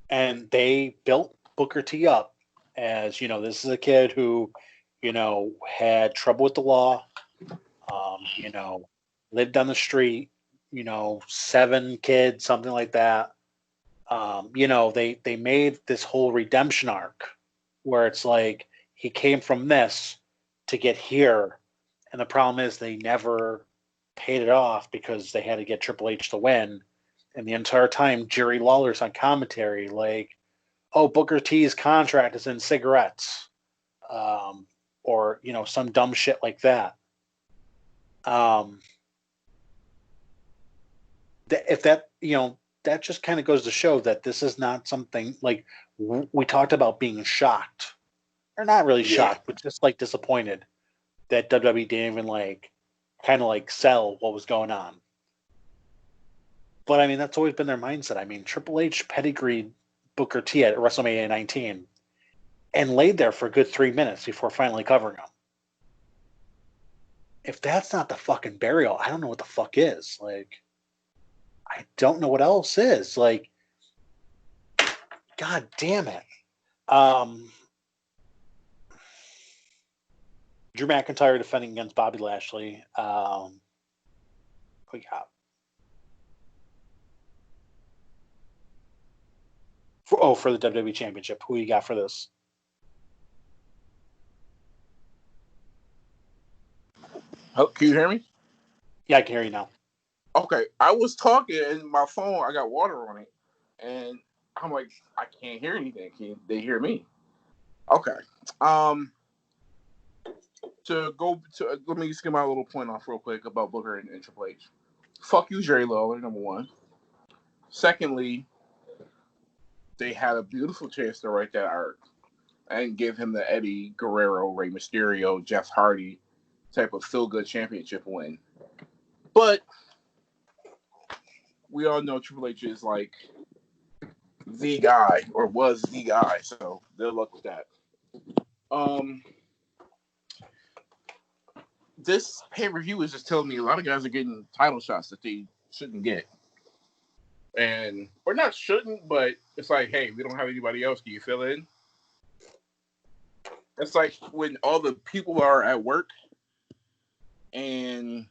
And they built Booker T up as, this is a kid who, had trouble with the law, lived on the street, 7 kids, something like that. They made this whole redemption arc where it's like he came from this to get here. And the problem is they never paid it off because they had to get Triple H to win. And the entire time, Jerry Lawler's on commentary like, oh, Booker T's contract is in cigarettes. Or, some dumb shit like that. If that, that just kind of goes to show that this is not something like we talked about being shocked. Or not really shocked, but just like disappointed that WWE didn't even sell what was going on. But I mean, that's always been their mindset. I mean, Triple H pedigreed Booker T at WrestleMania 19 and laid there for a good 3 minutes before finally covering him. if that's not the fucking burial, I don't know what the fuck is. Like, I don't know what else is. Like, God damn it. Drew McIntyre defending against Bobby Lashley. We got for the WWE Championship. Who you got for this? Oh, can you hear me? Yeah, I can hear you now. Okay, I was talking and my phone, I got water on it, and I'm like, I can't hear anything. Can they hear me? Okay. Let me just get my little point off real quick about Booker and Triple H. Fuck you, Jerry Lawler, number one. Secondly, they had a beautiful chance to write that arc and give him the Eddie Guerrero, Rey Mysterio, Jeff Hardy type of feel-good championship win. But we all know Triple H is like the guy, or was the guy, so good luck with that. This pay-per-view is just telling me a lot of guys are getting title shots that they shouldn't get. Or not shouldn't, but it's like, hey, we don't have anybody else. Can you fill in? It's like when all the people are at work and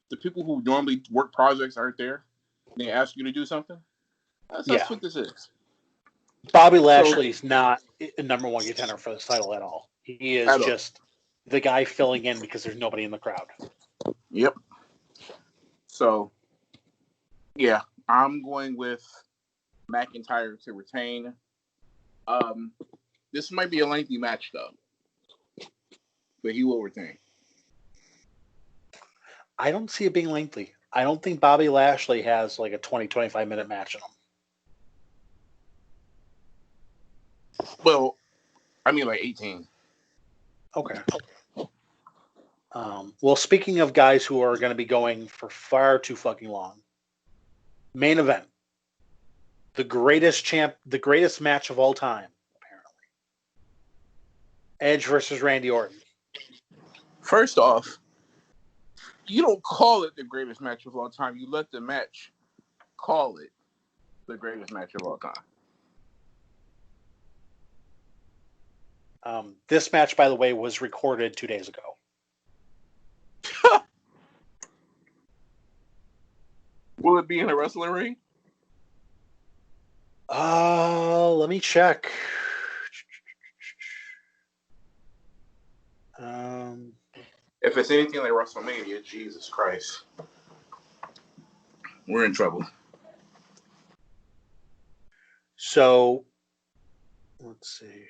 the people who normally work projects aren't there. And they ask you to do something. That's what this is. Bobby Lashley's not a number one contender for this title at all. He is just the guy filling in because there's nobody in the crowd. Yep. So, yeah, I'm going with McIntyre to retain. This might be a lengthy match, though. But he will retain. I don't see it being lengthy. I don't think Bobby Lashley has like a 20, 25-minute match in him. Well, I mean like 18. Okay. Well, speaking of guys who are going to be going for far too fucking long, main event, the greatest match of all time, apparently. Edge versus Randy Orton. First off, you don't call it the greatest match of all time. You let the match call it the greatest match of all time. This match, by the way, was recorded 2 days ago. Will it be in a wrestling ring? Let me check. If it's anything like WrestleMania, Jesus Christ, we're in trouble. So, let's see.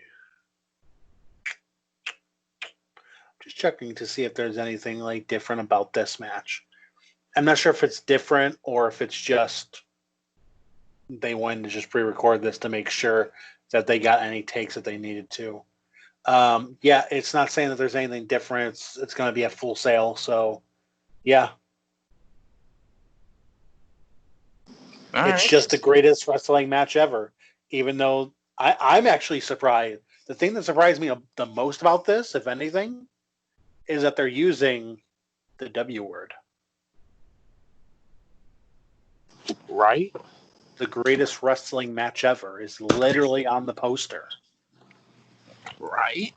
Just checking to see if there's anything like different about this match. I'm not sure if it's different or if it's just they wanted to just pre-record this to make sure that they got any takes that they needed to. Yeah, it's not saying that there's anything different. It's going to be at Full Sail. So, yeah. It's just the greatest wrestling match ever. Even though I'm actually surprised. The thing that surprised me the most about this, if anything, is that they're using the W word. Right? The greatest wrestling match ever is literally on the poster. Right?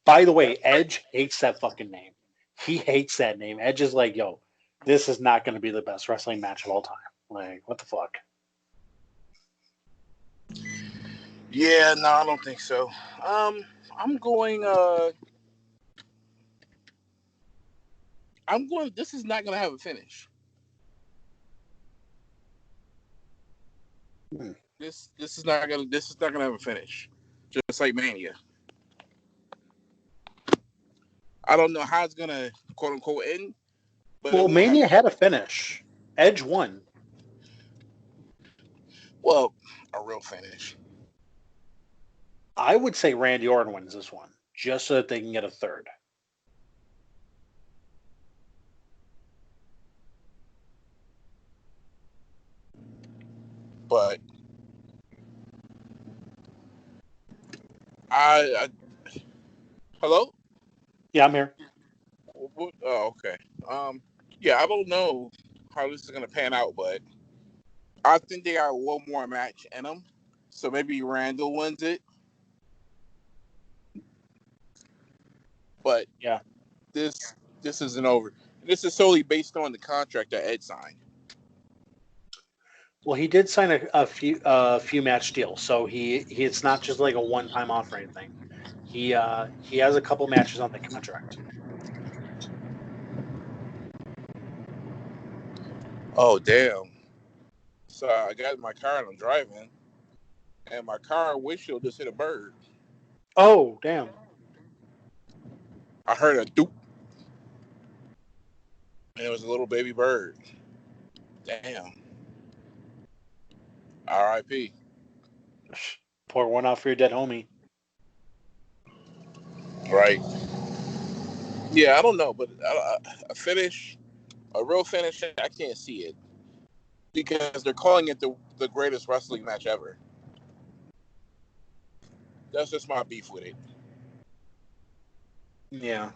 By the way, Edge hates that fucking name. He hates that name. Edge is like, yo, this is not going to be the best wrestling match of all time. Like, what the fuck? Yeah, no, I don't think so. I'm going, this is not going to have a finish. This is not going to have a finish. Just like Mania. I don't know how it's going to quote unquote end. But well, Mania had a finish. Edge won. Well, a real finish. I would say Randy Orton wins this one, just so that they can get a third. But I Hello? Yeah, I'm here. Oh, okay. Yeah, I don't know how this is gonna pan out, but I think they got one more match in them. So maybe Randall wins it. But Yeah. this isn't over. This is solely based on the contract that Ed signed. Well, he did sign a few match deals, so he it's not just like a one-time offer or anything. He has a couple matches on the contract. Oh damn! So I got in my car and I'm driving, and my car windshield just hit a bird. Oh, damn. I heard a doop, and it was a little baby bird. Damn. R.I.P. Pour one out for your dead homie. Right. Yeah, I don't know, but a finish, a real finish, I can't see it because they're calling it the greatest wrestling match ever. That's just my beef with it. Yeah.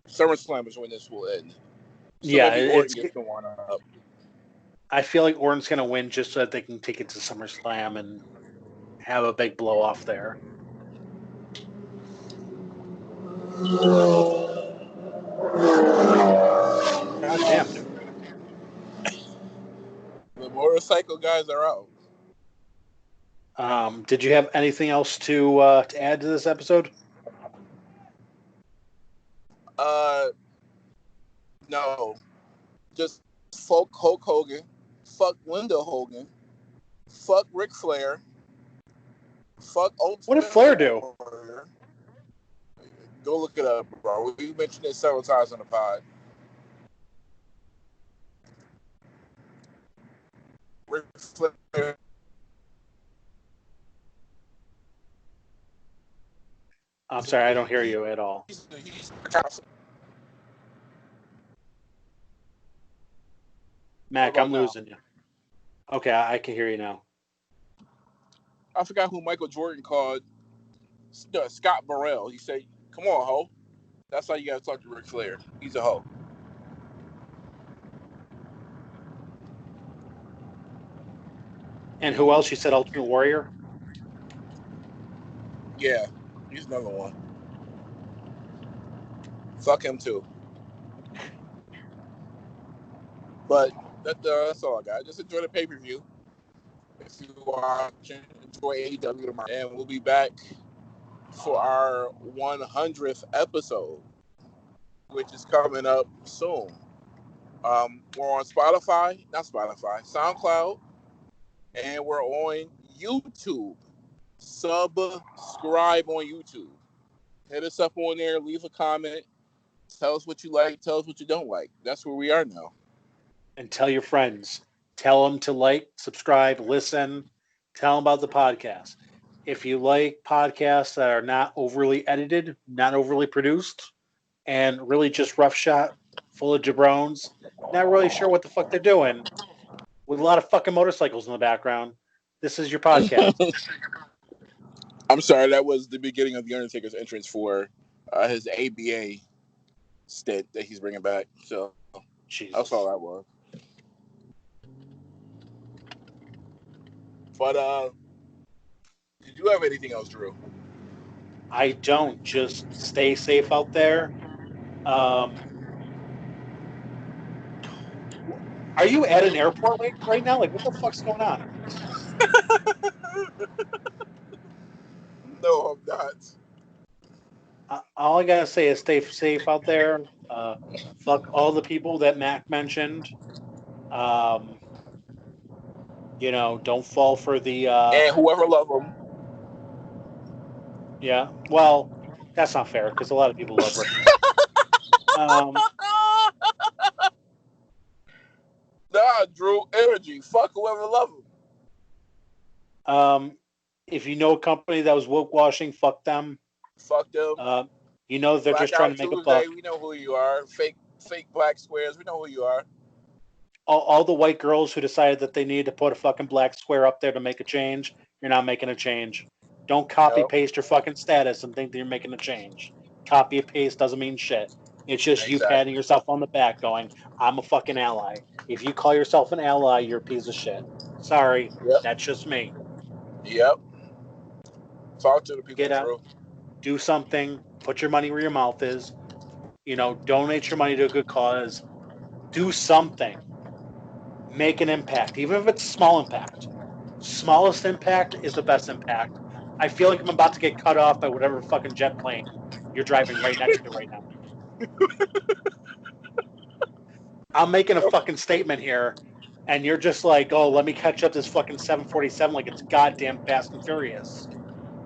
SummerSlam is when this will end. So Yeah, maybe Orton gets the one up. I feel like Orton's going to win just so that they can take it to SummerSlam and have a big blow off there. God damn, dude. The motorcycle guys are out. Did you have anything else to add to this episode? No, just fuck Hulk Hogan, fuck Linda Hogan, fuck Ric Flair, fuck Ultimate What did Flair do? Warrior. Go look it up, bro. We mentioned it several times on the pod. Ric Flair. I'm sorry, I don't hear you at all. He's Mac, I'm now? losing you. Okay, I can hear you now. I forgot who Michael Jordan called Scott Burrell. He said, "Come on, ho." That's how you got to talk to Ric Flair. He's a hoe. And who else? You said Ultimate Warrior? Yeah, he's another one. Fuck him too. But that's all I got. Just enjoy the pay-per-view. If you watch, enjoy AEW tomorrow. And we'll be back for our 100th episode, which is coming up soon. We're on SoundCloud, and we're on YouTube. Subscribe on YouTube. Hit us up on there. Leave a comment. Tell us what you like. Tell us what you don't like. That's where we are now. And tell your friends. Tell them to like, subscribe, listen. Tell them about the podcast. If you like podcasts that are not overly edited, not overly produced, and really just rough shot, full of jabrones, not really sure what the fuck they're doing, with a lot of fucking motorcycles in the background, this is your podcast. I'm sorry, that was the beginning of The Undertaker's entrance for his ABA stint that he's bringing back. So Jesus. that's all that was. But did you have anything else, Drew? I don't. Just stay safe out there. Are you at an airport right now? Like, what the fuck's going on? No, I'm not. All I gotta say is stay safe out there. Fuck all the people that Mac mentioned. Um, don't fall for the. And whoever love him. Yeah, well, that's not fair because a lot of people love Rick. Nah, Drew, energy. Fuck whoever love him. If you know a company that was woke washing, fuck them. Fuck them. They're Blackout just trying to make Tuesday, a buck. we know who you are. Fake black squares, we know who you are. All the white girls who decided that they needed to put a fucking black square up there to make a change, you're not making a change. Don't copy paste your fucking status and think that you're making a change. Copy and paste doesn't mean shit. It's just you patting yourself on the back going, I'm a fucking ally. If you call yourself an ally, you're a piece of shit. Sorry, that's just me. Yep. Talk to the people. Get out, do something, put your money where your mouth is. Donate your money to a good cause. Do something. Make an impact, even if it's a small impact. Smallest impact is the best impact. I feel like I'm about to get cut off by whatever fucking jet plane you're driving right next to right now. I'm making a fucking statement here, and you're just like, oh, let me catch up this fucking 747 like it's goddamn Fast and Furious.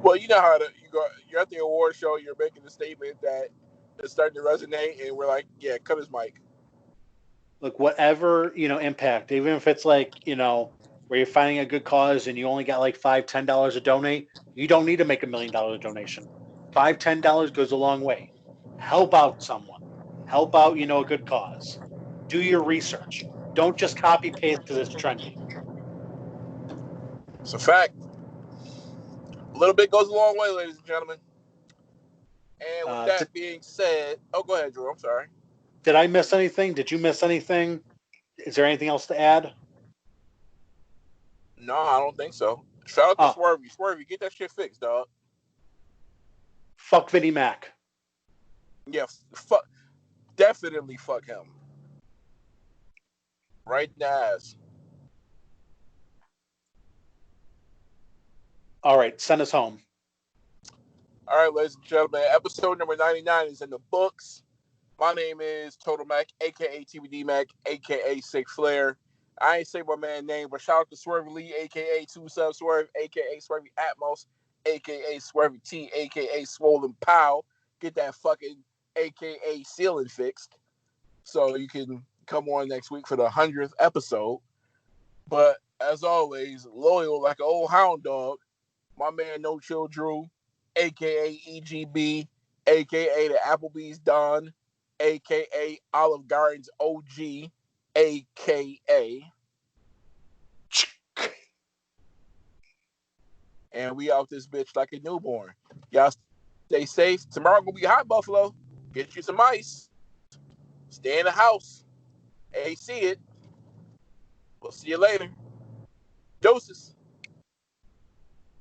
Well, you know how you're at the award show, you're making a statement that is starting to resonate, and we're like, yeah, cut his mic. Look, whatever, impact, even if it's like, where you're finding a good cause and you only got like $5, $10 to donate, you don't need to make $1 million donation. $5, $10 goes a long way. Help out someone. Help out, a good cause. Do your research. Don't just copy paste because it's trendy. It's a fact. A little bit goes a long way, ladies and gentlemen. And with that being said, go ahead, Drew. I'm sorry. Did I miss anything? Did you miss anything? Is there anything else to add? No, I don't think so. Shout out to Swervy. Swervy, get that shit fixed, dog. Fuck Vinnie Mac. Yeah, definitely fuck him. Right in the ass. All right, send us home. All right, ladies and gentlemen, episode number 99 is in the books. My name is Total Mac, a.k.a. TBD Mac, a.k.a. Sick Flair. I ain't say my man's name, but shout out to Swervy Lee, a.k.a. 2-Sub Swerve, a.k.a. Swervy Atmos, a.k.a. Swervy T, a.k.a. Swollen Pow. Get that fucking a.k.a. ceiling fixed so you can come on next week for the 100th episode. But as always, loyal like an old hound dog, my man No Chill Drew, a.k.a. EGB, a.k.a. the Applebee's Don, a.k.a. Olive Garden's OG, a.k.a. And we out this bitch like a newborn. Y'all stay safe. Tomorrow gonna be hot, Buffalo. Get you some ice. Stay in the house. AC it. We'll see you later. Doses.